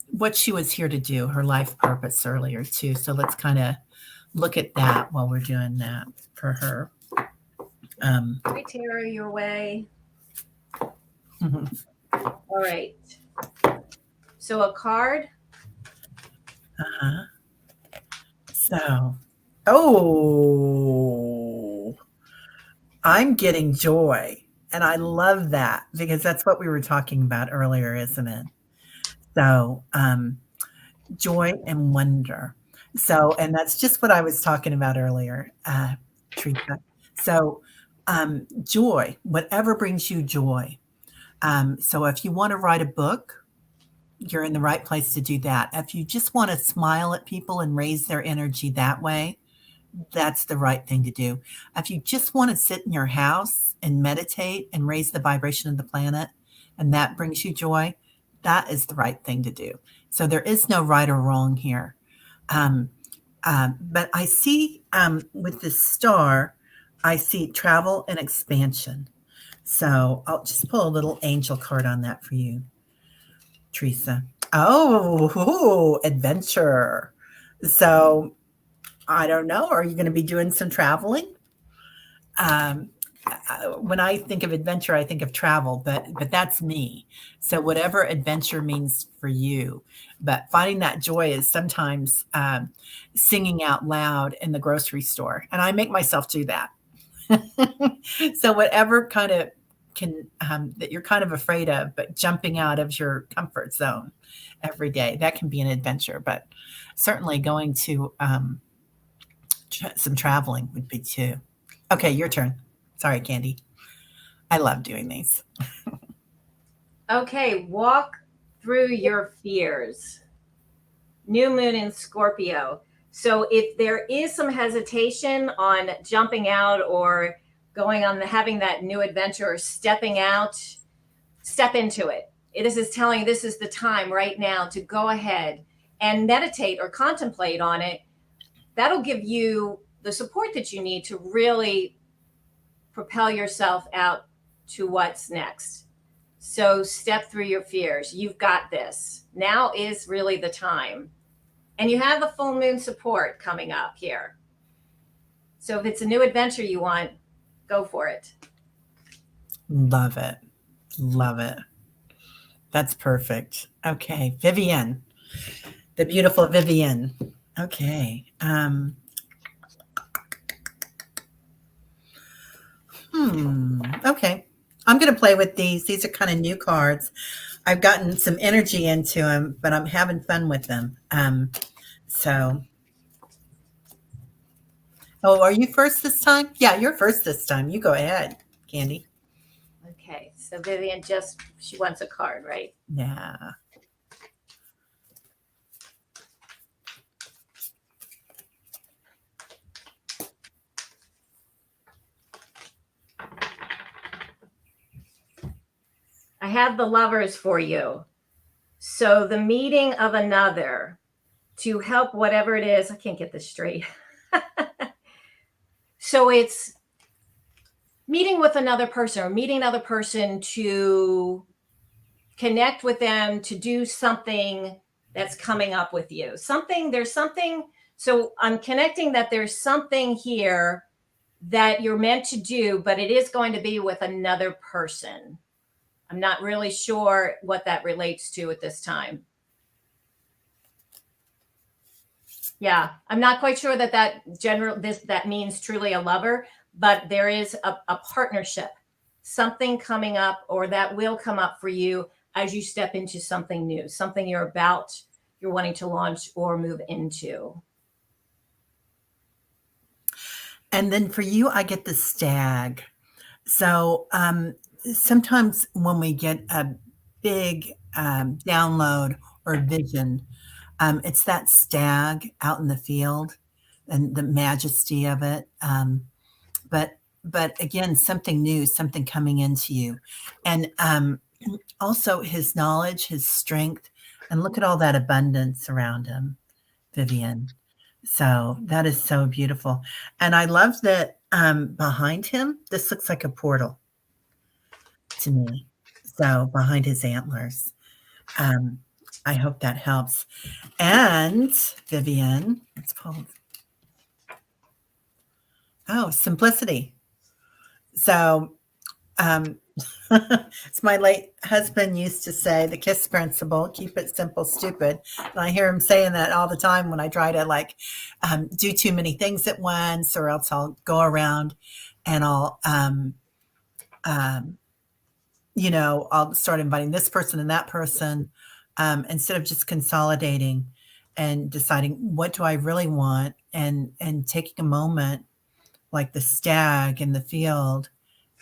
what she was here to do, her life purpose earlier, too. So let's kind of look at that while we're doing that for her. Hi, Tara, your way. All right. So a card. Uh-huh. So, oh, I'm getting joy. And I love that because that's what we were talking about earlier, isn't it? So, joy and wonder. So, and that's just what I was talking about earlier, Teresa. So, Joy, whatever brings you joy. So if you want to write a book, you're in the right place to do that. If you just want to smile at people and raise their energy that way, that's the right thing to do. If you just want to sit in your house and meditate and raise the vibration of the planet, and that brings you joy, that is the right thing to do. So there is no right or wrong here. Um, but I see with this star, I see travel and expansion. So I'll just pull a little angel card on that for you, Teresa. Oh, adventure. So I don't know. Are you going to be doing some traveling? Um, when I think of adventure, I think of travel, but that's me. So whatever adventure means for you, but finding that joy is sometimes singing out loud in the grocery store, and I make myself do that. So whatever kind of can that you're kind of afraid of, but jumping out of your comfort zone every day, that can be an adventure. But certainly going to some traveling would be too. Okay, your turn. Sorry, Kandi. I love doing these. Okay, walk through your fears. New moon in Scorpio. So if there is some hesitation on jumping out or going on having that new adventure or stepping out, step into it. This is telling you this is the time right now to go ahead and meditate or contemplate on it. That'll give you the support that you need to really propel yourself out to what's next. So step through your fears. You've got this. Now is really the time. And you have the full moon support coming up here. So if it's a new adventure you want, go for it. Love it. Love it. That's perfect. Okay, Vivian, the beautiful Vivian. Okay. Okay. I'm going to play with these. These are kind of new cards. I've gotten some energy into them, but I'm having fun with them. So, oh, are you first this time? Yeah, you're first this time. You go ahead, Kandi. Okay, so Vivian she wants a card, right? Yeah. I have the Lovers for you. So the meeting of another to help whatever it is. I can't get this straight. So it's meeting with another person or meeting another person to connect with them, to do something that's coming up with you. There's something. So I'm connecting that there's something here that you're meant to do, but it is going to be with another person. I'm not really sure what that relates to at this time. Yeah, I'm not quite sure that means truly a lover, but there is a partnership, something coming up or that will come up for you as you step into something new, something you're wanting to launch or move into. And then for you, I get the stag. So sometimes when we get a big download or vision, it's that stag out in the field and the majesty of it. But again, something new, something coming into you. And also his knowledge, his strength, and look at all that abundance around him, Vivian. So that is so beautiful. And I love that behind him, this looks like a portal to me. So behind his antlers. I hope that helps. And Vivian, it's called, simplicity. So it's my late husband used to say the KISS principle, keep it simple, stupid. And I hear him saying that all the time when I try to do too many things at once, or else I'll go around and I'll start inviting this person and that person instead of just consolidating and deciding what do I really want and taking a moment like the stag in the field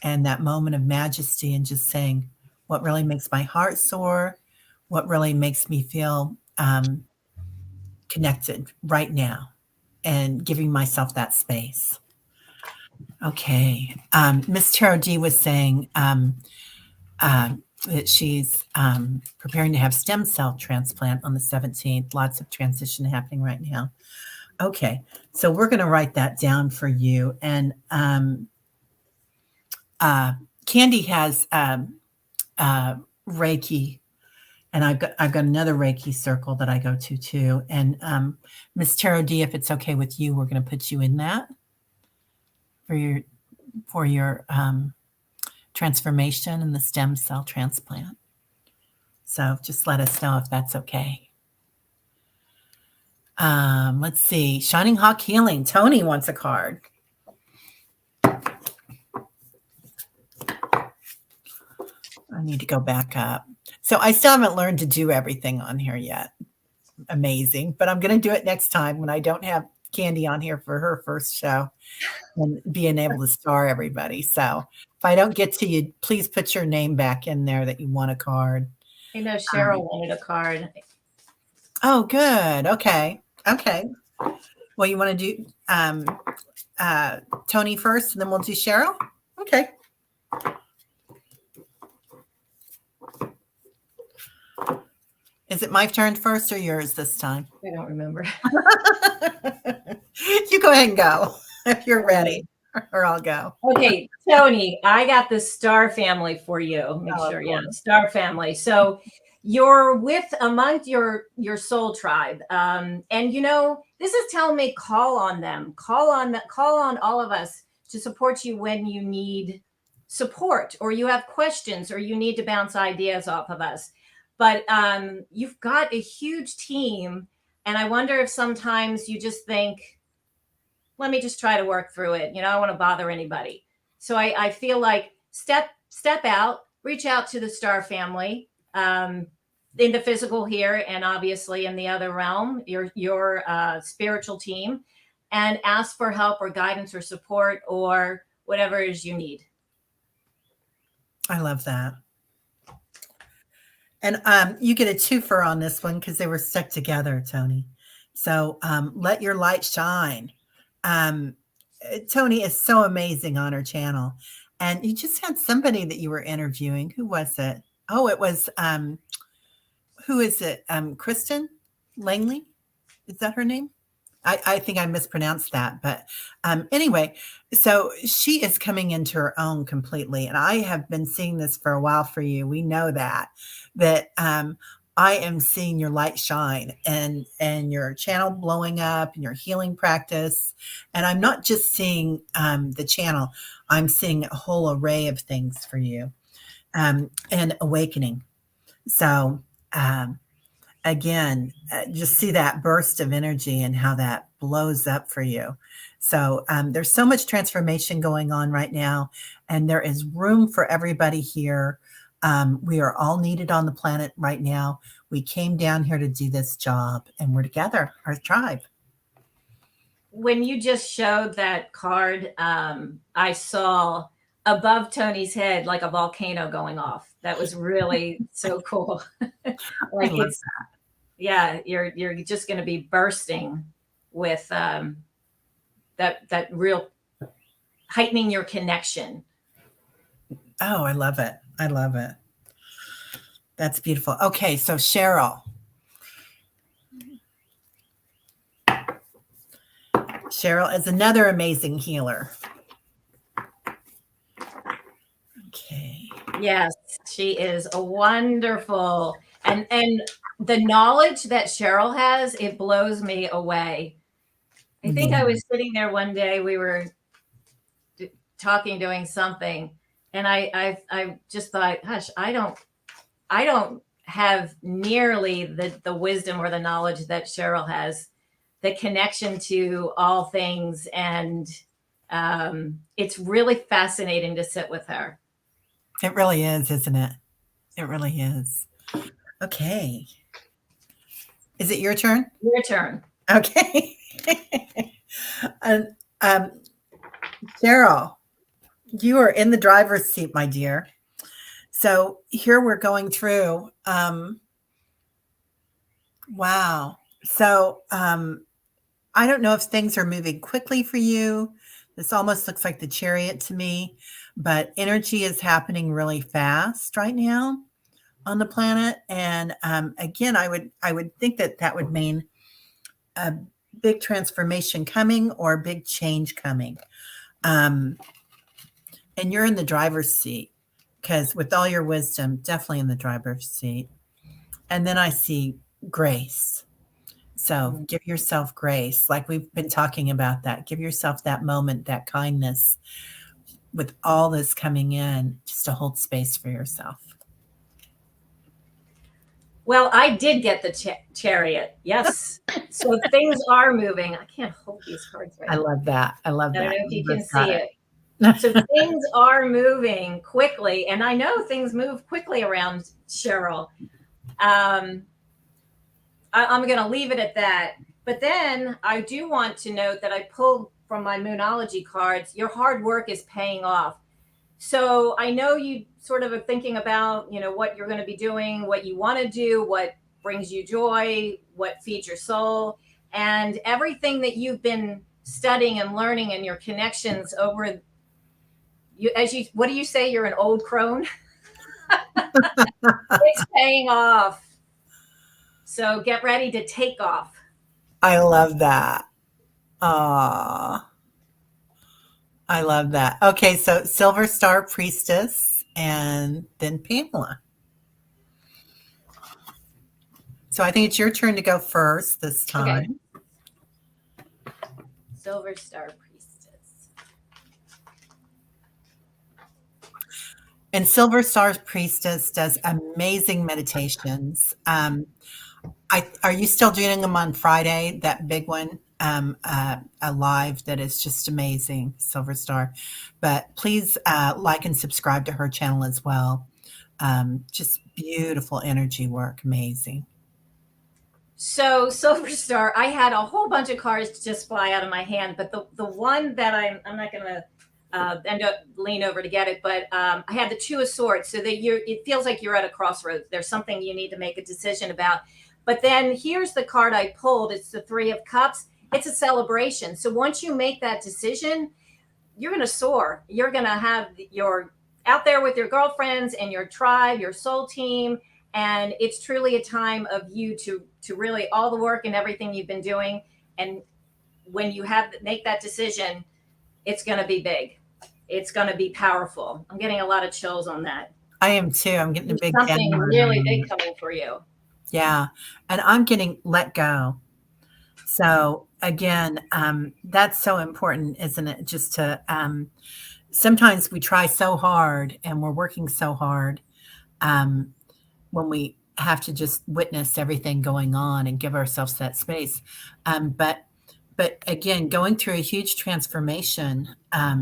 and that moment of majesty, and just saying what really makes my heart soar, what really makes me feel connected right now, and giving myself that space. Okay. Miss Tara D was saying that she's preparing to have stem cell transplant on the 17th. Lots of transition happening right now. Okay. So we're going to write that down for you. And Kandi has Reiki, and I've got another Reiki circle that I go to too. And Miss Tara D, if it's okay with you, we're going to put you in that for your transformation and the stem cell transplant. So just let us know if that's okay. Let's see. Shining Hawk Healing. Tony wants a card. I need to go back up. So I still haven't learned to do everything on here yet. Amazing. But I'm going to do it next time when I don't have Kandi on here for her first show and being able to star everybody. So if I don't get to you, please put your name back in there that you want a card. I know Cheryl wanted a card. Oh, good. Okay. Okay. Well, you want to do Tony first, and then we'll do Cheryl? Okay. Is it my turn first or yours this time? I don't remember. You go ahead and go if you're ready, or I'll go. Okay, Tony, I got the Star family for you. Make sure, yeah, Star family. So you're among your soul tribe, and this is telling me call on them, call on all of us to support you when you need support, or you have questions, or you need to bounce ideas off of us. But you've got a huge team, and I wonder if sometimes you just think, let me just try to work through it. I don't want to bother anybody. So I feel like step out, reach out to the Star family, in the physical here, and obviously in the other realm, your spiritual team, and ask for help or guidance or support or whatever it is you need. I love that. And you get a twofer on this one because they were stuck together, Tony. So let your light shine. Tony is so amazing on her channel. And you just had somebody that you were interviewing. Who was it? Oh, it was, who is it? Kristen Langley? Is that her name? I think I mispronounced that. But anyway, so she is coming into her own completely. And I have been seeing this for a while for you. We know that I am seeing your light shine and your channel blowing up and your healing practice. And I'm not just seeing the channel, I'm seeing a whole array of things for you and awakening. So again, just see that burst of energy and how that blows up for you. So there's so much transformation going on right now, and there is room for everybody here. We are all needed on the planet right now. We came down here to do this job, and we're together, our tribe. When you just showed that card, I saw above Tony's head like a volcano going off. That was really so cool. Like it's, yeah, you're just going to be bursting with that real heightening your connection. Oh, I love it. I love it. That's beautiful. Okay, so Cheryl. Cheryl is another amazing healer. Okay. Yes, she is a wonderful, and the knowledge that Cheryl has, it blows me away. I think I was sitting there one day, we were talking, doing something, and I just thought, gosh, I don't have nearly the wisdom or the knowledge that Cheryl has, the connection to all things, and it's really fascinating to sit with her. It really is, isn't it? It really is. Okay. Is it your turn? Your turn. Okay. And Cheryl, You are in the driver's seat, my dear. So here we're going through. Wow. So I don't know if things are moving quickly for you. This almost looks like the chariot to me, but energy is happening really fast right now on the planet. And again, I would think that that would mean a big transformation coming or a big change coming. Um, and you're in the driver's seat because with all your wisdom, definitely in the driver's seat. And then I see grace. So give yourself grace, like we've been talking about that. Give yourself that moment, that kindness with all this coming in, just to hold space for yourself. Well, I did get the chariot. Yes. So things are moving. I can't hold these cards right I now. love that. I love I don't that. know if you You can both got see it. So things are moving quickly, and I know things move quickly around Cheryl. I'm going to leave it at that. But then I do want to note that I pulled from my Moonology cards, your hard work is paying off. So I know you sort of are thinking about, what you're going to be doing, what you want to do, what brings you joy, what feeds your soul, and everything that you've been studying and learning and your connections over what do you say? You're an old crone. It's paying off. So get ready to take off. I love that. Ah, I love that. Okay, so Silver Star Priestess and then Pamela. So I think it's your turn to go first this Okay. time. Silver Star Priestess. And Silver Star Priestess does amazing meditations. Are you still doing them on Friday? That big one, a live that is just amazing, Silver Star. But please like and subscribe to her channel as well. Just beautiful energy work, amazing. So Silver Star, I had a whole bunch of cards just fly out of my hand, but the one that I'm not going to end up lean over to get it, but I had the Two of Swords, so that it feels like you're at a crossroads. There's something you need to make a decision about. But then here's the card I pulled. It's the Three of Cups. It's a celebration. So once you make that decision, you're going to soar. You're going to have your out there with your girlfriends and your tribe, your soul team. And it's truly a time of you to really all the work and everything you've been doing. And when you make that decision, it's going to be big. It's going to be powerful. I'm getting a lot of chills on that. I am too. I'm getting a big something download really on big that. coming for you. Yeah, and I'm getting let go. So again, that's so important, isn't it? Just to sometimes we try so hard and we're working so hard when we have to just witness everything going on and give ourselves that space. But again, going through a huge transformation,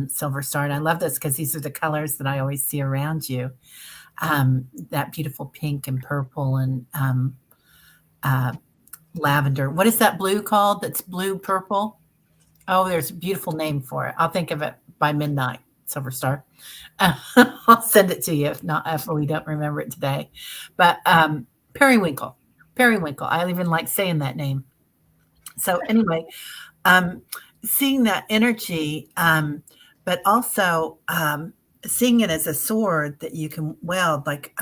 Silver Star, and I love this because these are the colors that I always see around you. That beautiful pink and purple and lavender. What is that blue called? That's blue purple. Oh, there's a beautiful name for it. I'll think of it by midnight, Silver Star. I'll send it to you if we don't remember it today. But periwinkle, periwinkle. I even like saying that name. So anyway, seeing that energy, but also seeing it as a sword that you can wield, like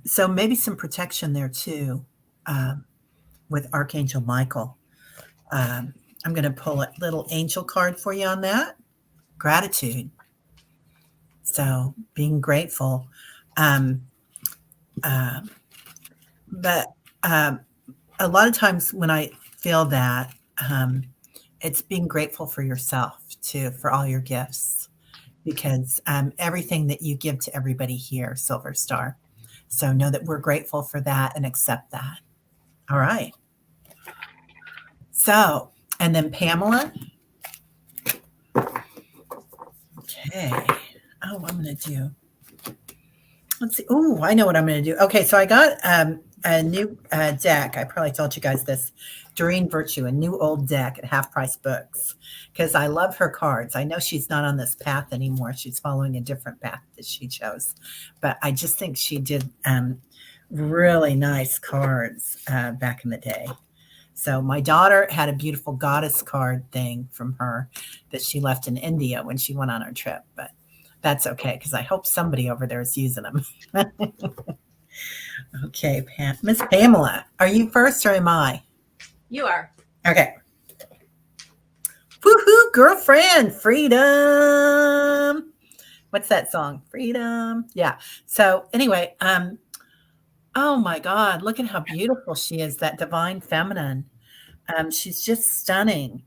so maybe some protection there too with Archangel Michael. I'm going to pull a little angel card for you on that. Gratitude. So being grateful. But a lot of times when I feel that, it's being grateful for yourself too, for all your gifts, because everything that you give to everybody here, Silver Star. So know that we're grateful for that and accept that. All right. So, and then Pamela. Okay. Oh, I'm going to do, let's see. Oh, I know what I'm going to do. Okay. So I got a new deck. I probably told you guys this. Doreen Virtue, a new old deck at Half Price Books, because I love her cards. I know she's not on this path anymore. She's following a different path that she chose, but I just think she did really nice cards back in the day. So my daughter had a beautiful goddess card thing from her that she left in India when she went on her trip, but that's okay because I hope somebody over there is using them. Okay, Miss Pamela, are you first or am I? You are. Okay. Woohoo, girlfriend, freedom. What's that song? Freedom. Yeah. So anyway, oh my God, look at how beautiful she is, that divine feminine. She's just stunning.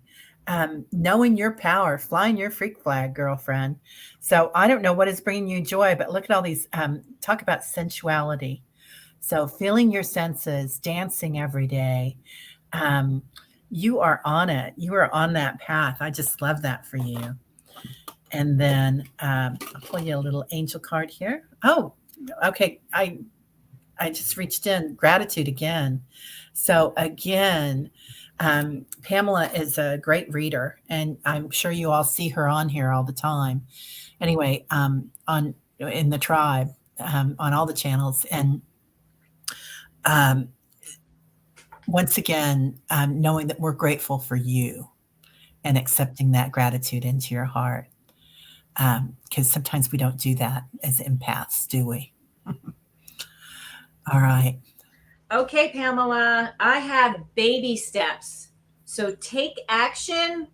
Knowing your power, flying your freak flag, girlfriend. So I don't know what is bringing you joy, but look at all these. Talk about sensuality. So feeling your senses, dancing every day. Um, you are on it. You are on that path. I just love that for you. And then I'll pull you a little angel card here. Oh, okay. I just reached in. Gratitude again. So again, Pamela is a great reader, and I'm sure you all see her on here all the time. Anyway, on in the tribe, on all the channels, and um, once again, knowing that we're grateful for you and accepting that gratitude into your heart, because sometimes we don't do that as empaths, do we? All right. Okay, Pamela, I have baby steps. So take action,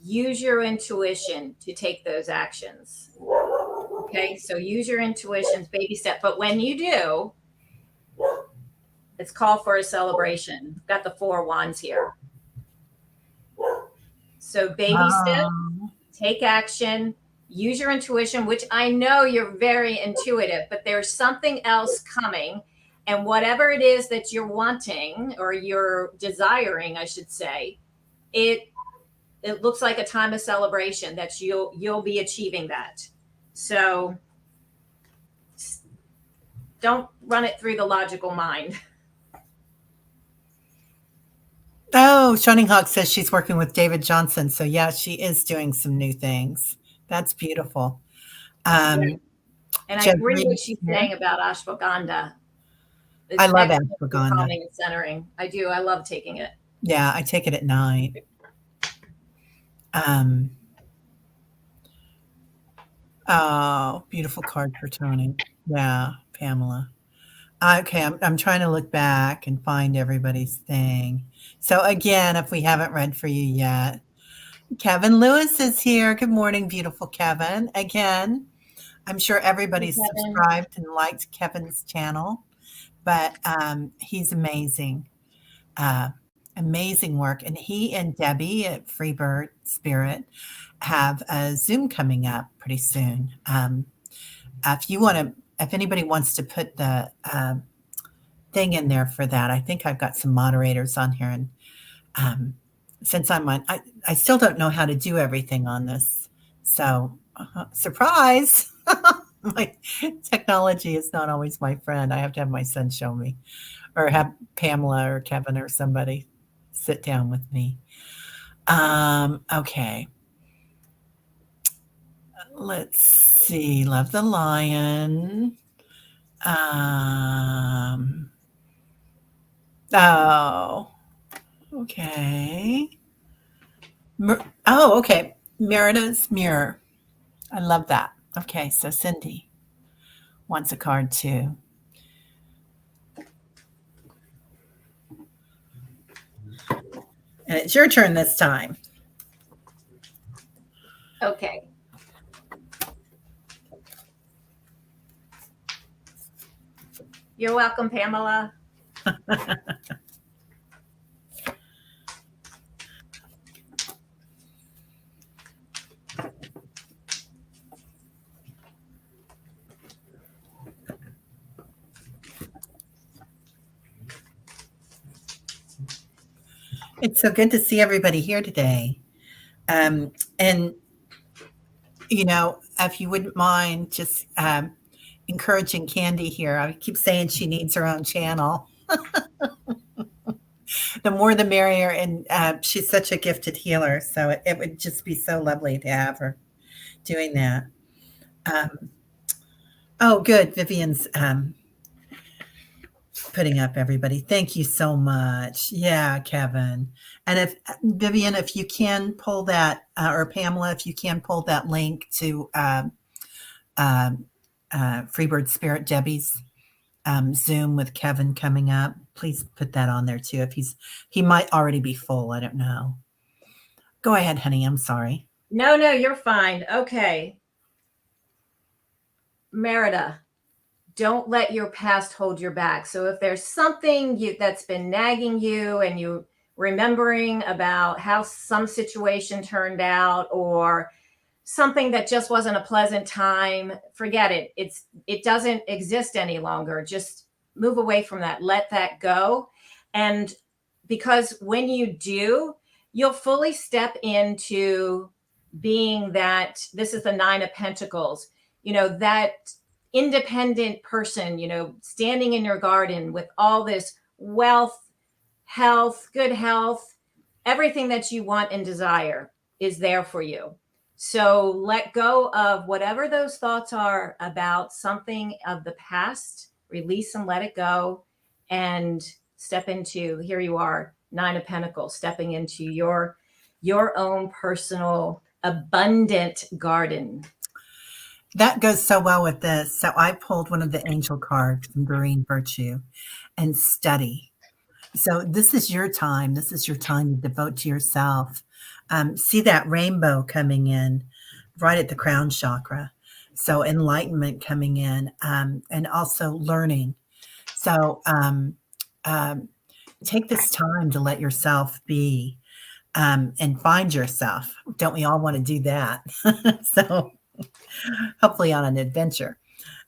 use your intuition to take those actions. Okay, so use your intuitions, baby step. But when you do, it's called for a celebration. I've got the 4 wands here. So baby step, take action, use your intuition, which I know you're very intuitive, but there's something else coming. And whatever it is that you're wanting or you're desiring, I should say, it looks like a time of celebration that you'll be achieving that. So don't run it through the logical mind. Oh, Shining Hawk says she's working with David Johnson. So yeah, she is doing some new things. That's beautiful. And I agree with what she's saying about ashwagandha. I love For ashwagandha. calming and centering. I do. I love taking it. Yeah, I take it at night. Oh, beautiful card for Tony. Yeah, Pamela. Okay, I'm trying to look back and find everybody's thing. So again, if we haven't read for you yet, Kevin Lewis is here. Good morning, beautiful Kevin. Again, I'm sure everybody's subscribed and liked Kevin's channel, but he's amazing. Amazing work. And he and Debbie at Freebird Spirit have a Zoom coming up pretty soon. If anybody wants to put the thing in there for that, I think I've got some moderators on here. And since I'm on, I still don't know how to do everything on this. So, surprise! My technology is not always my friend. I have to have my son show me, or have Pamela or Kevin or somebody sit down with me. Okay. Let's see. Love the lion. Oh, okay. Okay. Merida's mirror. I love that. Okay, so Cindy wants a card too. And it's your turn this time. Okay. You're welcome, Pamela. It's so good to see everybody here today. And, if you wouldn't mind just encouraging Kandi here. I keep saying she needs her own channel. The more the merrier, and she's such a gifted healer, so it would just be so lovely to have her doing that. Um, oh, good. Vivian's putting up everybody. Thank you so much. Yeah, Kevin. And if Vivian, if you can pull that, or Pamela, if you can pull that link to um, Freebird Spirit Debbie's Zoom with Kevin coming up, please put that on there too. If he might already be full. I don't know. Go ahead, honey. I'm sorry. No, you're fine. Okay. Merida, don't let your past hold your back. So if there's something that's been nagging you and you remembering about how some situation turned out or something that just wasn't a pleasant time, forget it. It doesn't exist any longer. Just move away from that. Let that go. And because when you do, you'll fully step into being that. This is the 9 of Pentacles, that independent person, standing in your garden with all this wealth, health, good health, everything that you want and desire is there for you. So let go of whatever those thoughts are about something of the past, release and let it go, and step into, here you are, 9 of Pentacles, stepping into your own personal abundant garden. That goes so well with this. So I pulled one of the angel cards from Doreen Virtue and study. So this is your time. This is your time to devote to yourself. See that rainbow coming in right at the crown chakra. So enlightenment coming in, and also learning. So take this time to let yourself be, and find yourself. Don't we all want to do that? So hopefully on an adventure.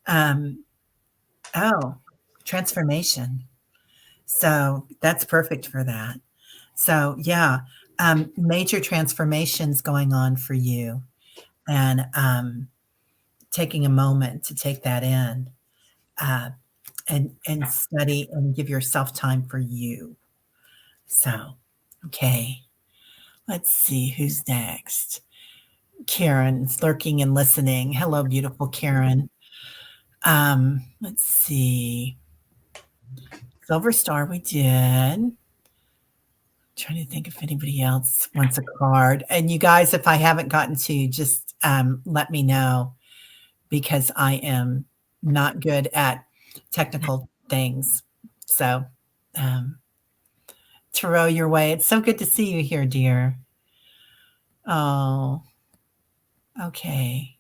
Um, oh, transformation. So that's perfect for that. So yeah, major transformations going on for you, and taking a moment to take that in, uh, and study and give yourself time for you. So, okay, let's see who's next. Karen's lurking and listening. Hello, beautiful Karen. Let's see. Silver Star, we did. Trying to think if anybody else wants a card. And you guys, if I haven't gotten to, just let me know, because I am not good at technical things. So, to row your way. It's so good to see you here, dear. Oh, okay.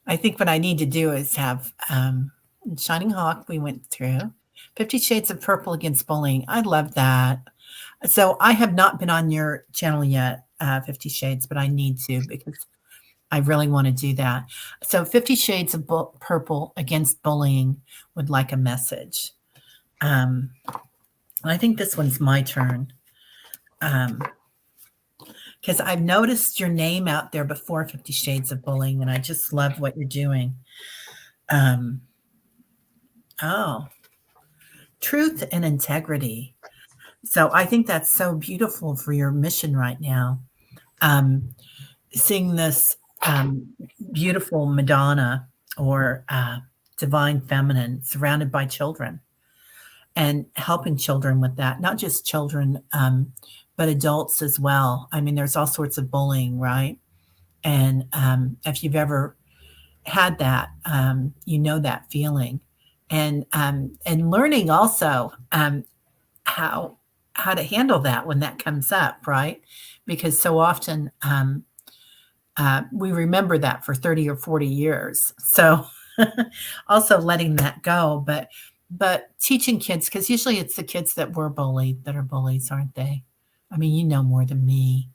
I think what I need to do is have Shining Hawk, we went through. 50 Shades of Purple Against Bullying. I love that. So I have not been on your channel yet, 50 Shades, but I need to, because I really want to do that. So 50 Shades of Purple Against Bullying would like a message. I think this one's my turn. Because I've noticed your name out there before, 50 Shades of Bullying, and I just love what you're doing. Oh, truth and integrity. So I think that's so beautiful for your mission right now. Seeing this beautiful Madonna, or divine feminine, surrounded by children, and helping children with that. Not just children, but adults as well. I mean, there's all sorts of bullying, right? And if you've ever had that, you know that feeling, and learning also how to handle that when that comes up, right? Because so often we remember that for 30 or 40 years. So also letting that go, but teaching kids, because usually it's the kids that were bullied that are bullies, aren't they? I mean, you know more than me,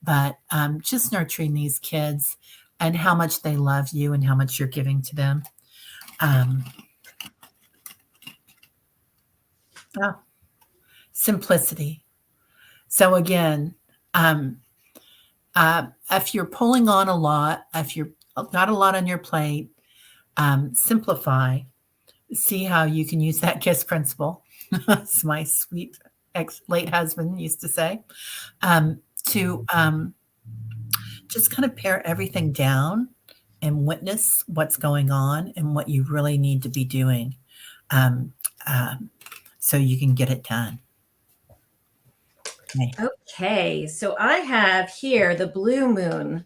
but just nurturing these kids and how much they love you and how much you're giving to them. Oh, simplicity. So again, if you're pulling on a lot, if you're got a lot on your plate, simplify. see how you can use that KISS principle, as my sweet ex late husband used to say, to just kind of pare everything down and witness what's going on and what you really need to be doing, um, um, so you can get it done. Okay. Okay, so I have here the blue moon.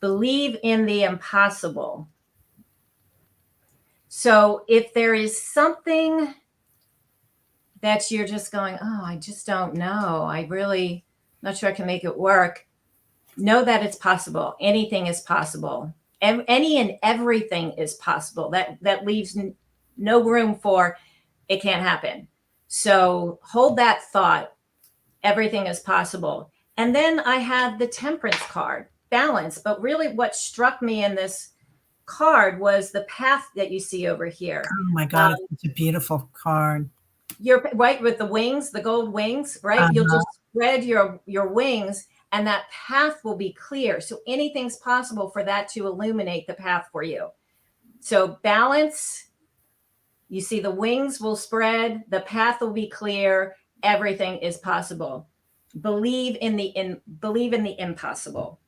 Believe in the impossible. So if there is something that you're just going, oh, I just don't know. I really not sure I can make it work. Know that it's possible. Anything is possible. Any and everything is possible. That leaves no room for it can't happen. So hold that thought. Everything is possible. And then I have the temperance card, balance. But really what struck me in this card was the path that you see over here. Oh my God, it's such a beautiful card. You're right with the wings, the gold wings, right? You'll just spread your wings and that path will be clear. So anything's possible for that to illuminate the path for you. So balance, you see the wings will spread, the path will be clear, everything is possible. Believe in the impossible.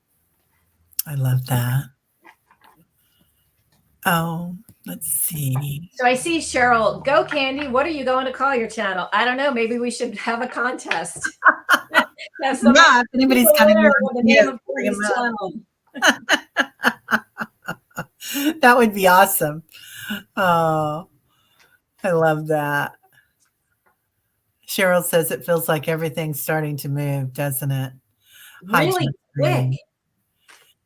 I love that. Oh, let's see. So I see Cheryl, go Kandi. What are you going to call your channel? I don't know. Maybe we should have a contest. Yeah, if anybody's got the name of Kandi's channel. That would be awesome. Oh, I love that. Cheryl says it feels like everything's starting to move, doesn't it? Really quick.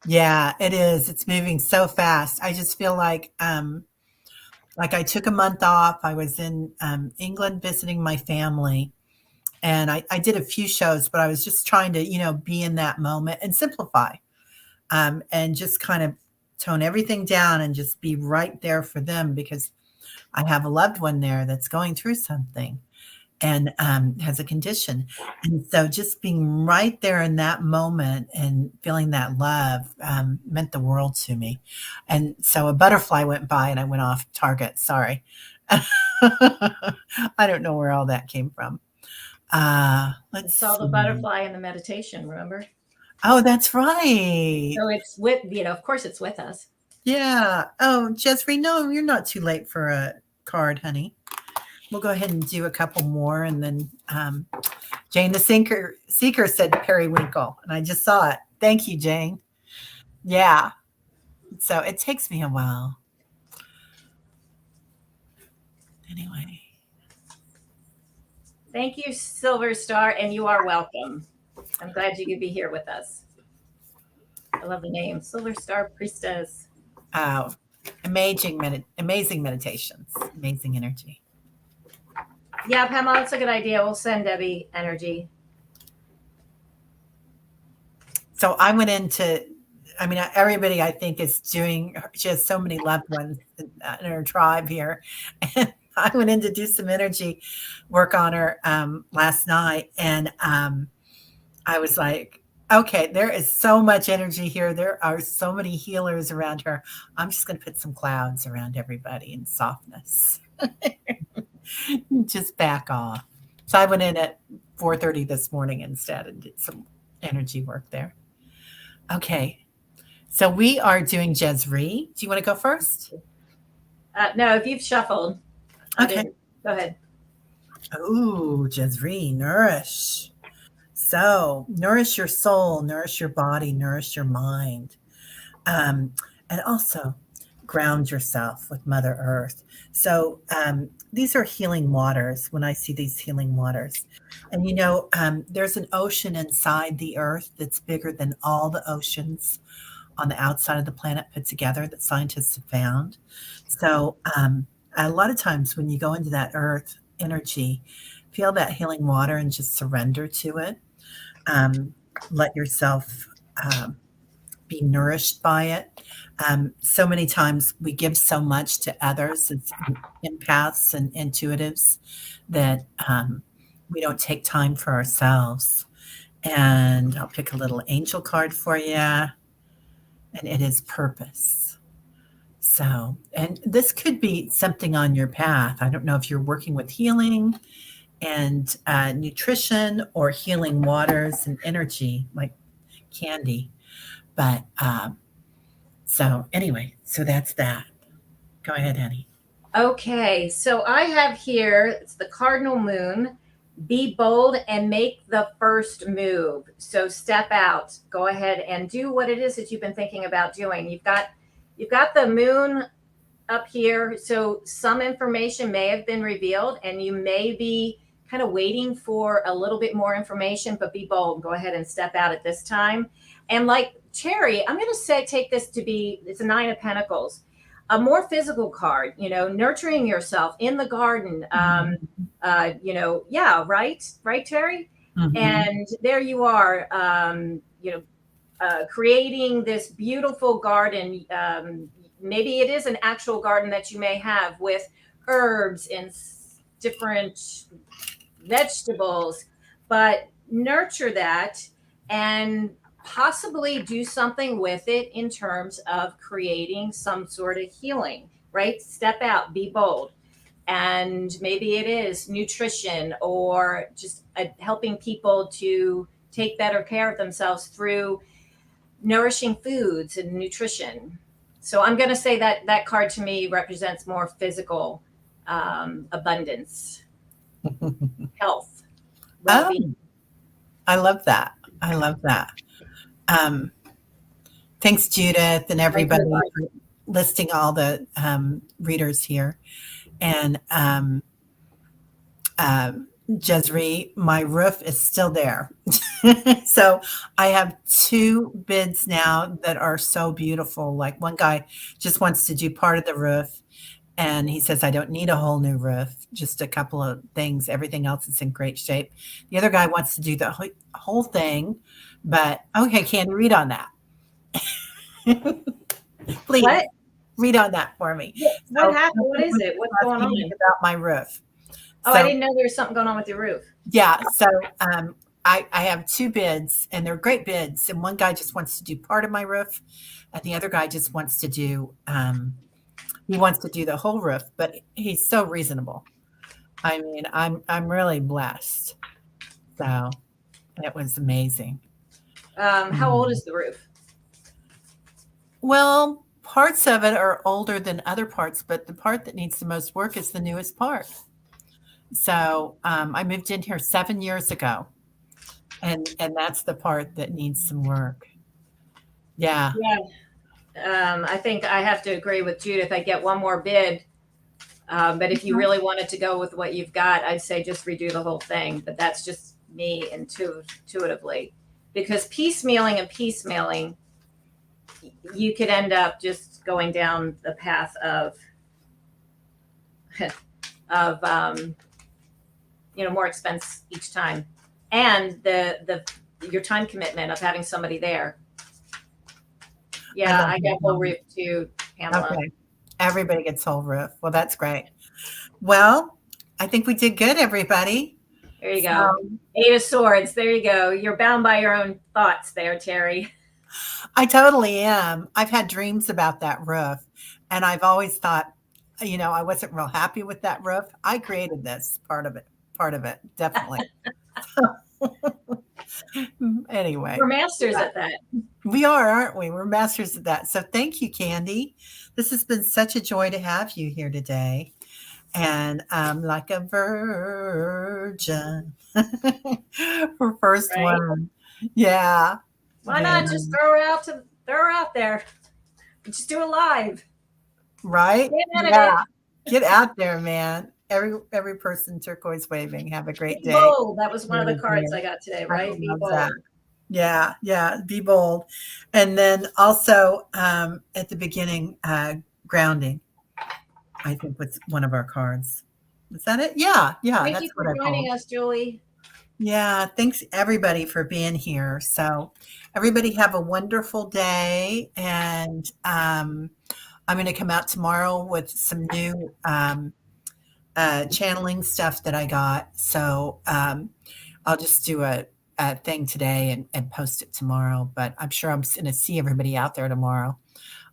Yeah, it is. It's moving so fast. I just feel like I took a month off. I was in England visiting my family, and I did a few shows, but I was just trying to, be in that moment and simplify, and just kind of tone everything down and just be right there for them because I have a loved one there that's going through something and has a condition. And so just being right there in that moment and feeling that love meant the world to me. And so a butterfly went by and I went off target. Sorry. I don't know where all that came from. Let's saw the see. butterfly in the meditation, remember? Oh, that's right. So it's with, of course it's with us. Yeah. Oh, Jessry, no, you're not too late for a card, honey. We'll go ahead and do a couple more. And then Jane the Seeker said periwinkle. And I just saw it. Thank you, Jane. Yeah. So it takes me a while. Anyway. Thank you, Silver Star. And you are welcome. I'm glad you could be here with us. I love the name. Silver Star Priestess. Oh, amazing meditations. Amazing energy. Yeah, Pamela, that's a good idea. We'll send Debbie energy. So I went into, everybody I think is doing, she has so many loved ones in her tribe here. And I went in to do some energy work on her last night. And I was like, okay, there is so much energy here. There are so many healers around her. I'm just going to put some clouds around everybody and softness. Just back off. So I went in at 4:30 this morning instead and did some energy work there. Okay. So we are doing Jezreel. Do you want to go first? No, if you've shuffled. Okay. Go ahead. Ooh, Jezreel, nourish. So nourish your soul, nourish your body, nourish your mind. And also ground yourself with Mother Earth. So these are healing waters when I see these healing waters. And there's an ocean inside the earth that's bigger than all the oceans on the outside of the planet put together that scientists have found. So a lot of times when you go into that earth energy, feel that healing water and just surrender to it. Let yourself be nourished by it. So many times we give so much to others as empaths and intuitives that we don't take time for ourselves. And I'll pick a little angel card for you. And it is purpose. So, and this could be something on your path. I don't know if you're working with healing and nutrition or healing waters and energy like Kandi. But so anyway, so that's that. Go ahead, honey. Okay, so I have here, it's the cardinal moon. Be bold and make the first move. So step out. Go ahead and do what it is that you've been thinking about doing. You've got the moon up here, so some information may have been revealed and you may be kind of waiting for a little bit more information, but be bold. Go ahead and step out at this time. And like Cherry, I'm going to say take this to be, it's a 9 of Pentacles, a more physical card, nurturing yourself in the garden. Yeah, right, Terry. Mm-hmm. And there you are, creating this beautiful garden. Maybe it is an actual garden that you may have with herbs and different vegetables, but nurture that and possibly do something with it in terms of creating some sort of healing, right? Step out, be bold. And maybe it is nutrition or just helping people to take better care of themselves through nourishing foods and nutrition. So I'm going to say that that card to me represents more physical abundance, health, well-being. I love that. I love that. Thanks, Judith, and everybody for listing all the readers here. And Jezreel, my roof is still there. So I have 2 bids now that are so beautiful. Like one guy just wants to do part of the roof. And he says, I don't need a whole new roof, just a couple of things. Everything else is in great shape. The other guy wants to do the whole thing. But okay, Kandi, read on that. Please read on that for me. What happened? What is it? What's going on? About my roof. Oh, I didn't know there was something going on with your roof. Yeah. So I have 2 bids, and they're great bids. And one guy just wants to do part of my roof, and the other guy just wants to do he wants to do the whole roof. But he's so reasonable. I mean, I'm really blessed. So it was amazing. How old is the roof? Well, parts of it are older than other parts, but the part that needs the most work is the newest part. So I moved in here 7 years ago, and that's the part that needs some work. Yeah. I think I have to agree with Judith. I get one more bid, but if you really wanted to go with what you've got, I'd say just redo the whole thing. But that's just me intuitively, because piecemealing, you could end up just going down the path of more expense each time, and your time commitment of having somebody there. Yeah, I got whole roof too, Pamela. Okay. Everybody gets whole roof. Well, that's great. Well, I think we did good, everybody. There you go. 8 of Swords. There you go. You're bound by your own thoughts there, Terry. I totally am. I've had dreams about that roof, and I've always thought, I wasn't real happy with that roof. I created this part of it, definitely. Anyway. We're masters at that. We are, aren't we? We're masters at that. So thank you, Kandi. This has been such a joy to have you here today. And I'm like a virgin. For first one. Yeah. Why not just throw her out there? Just do it live. Right? Yeah. Get out there, man. Every person turquoise waving. Have a great day. Bold. That was one of the cards I got today, right? Be bold. That. Yeah. Be bold. And then also at the beginning, grounding, I think was one of our cards. Is that it? Yeah. Thank you for joining us, Julie. Yeah. Thanks everybody for being here. So everybody have a wonderful day. And I'm going to come out tomorrow with some new channeling stuff that I got. So I'll just do a thing today and post it tomorrow, but I'm sure I'm going to see everybody out there tomorrow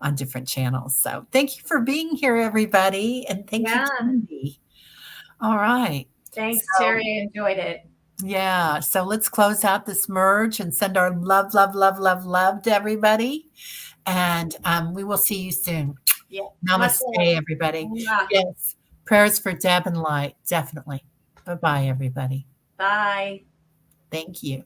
on different channels. So thank you for being here, everybody. And thank you, Yeah. Kandi. All right. Thanks, So, Terry. I enjoyed it. yeah. So let's close out this merge and send our love, love, love, love, love to everybody. And we will see you soon. Yeah. Namaste, everybody. Yes. Prayers for Deb and Light. Definitely. Bye bye, everybody. Bye. Thank you.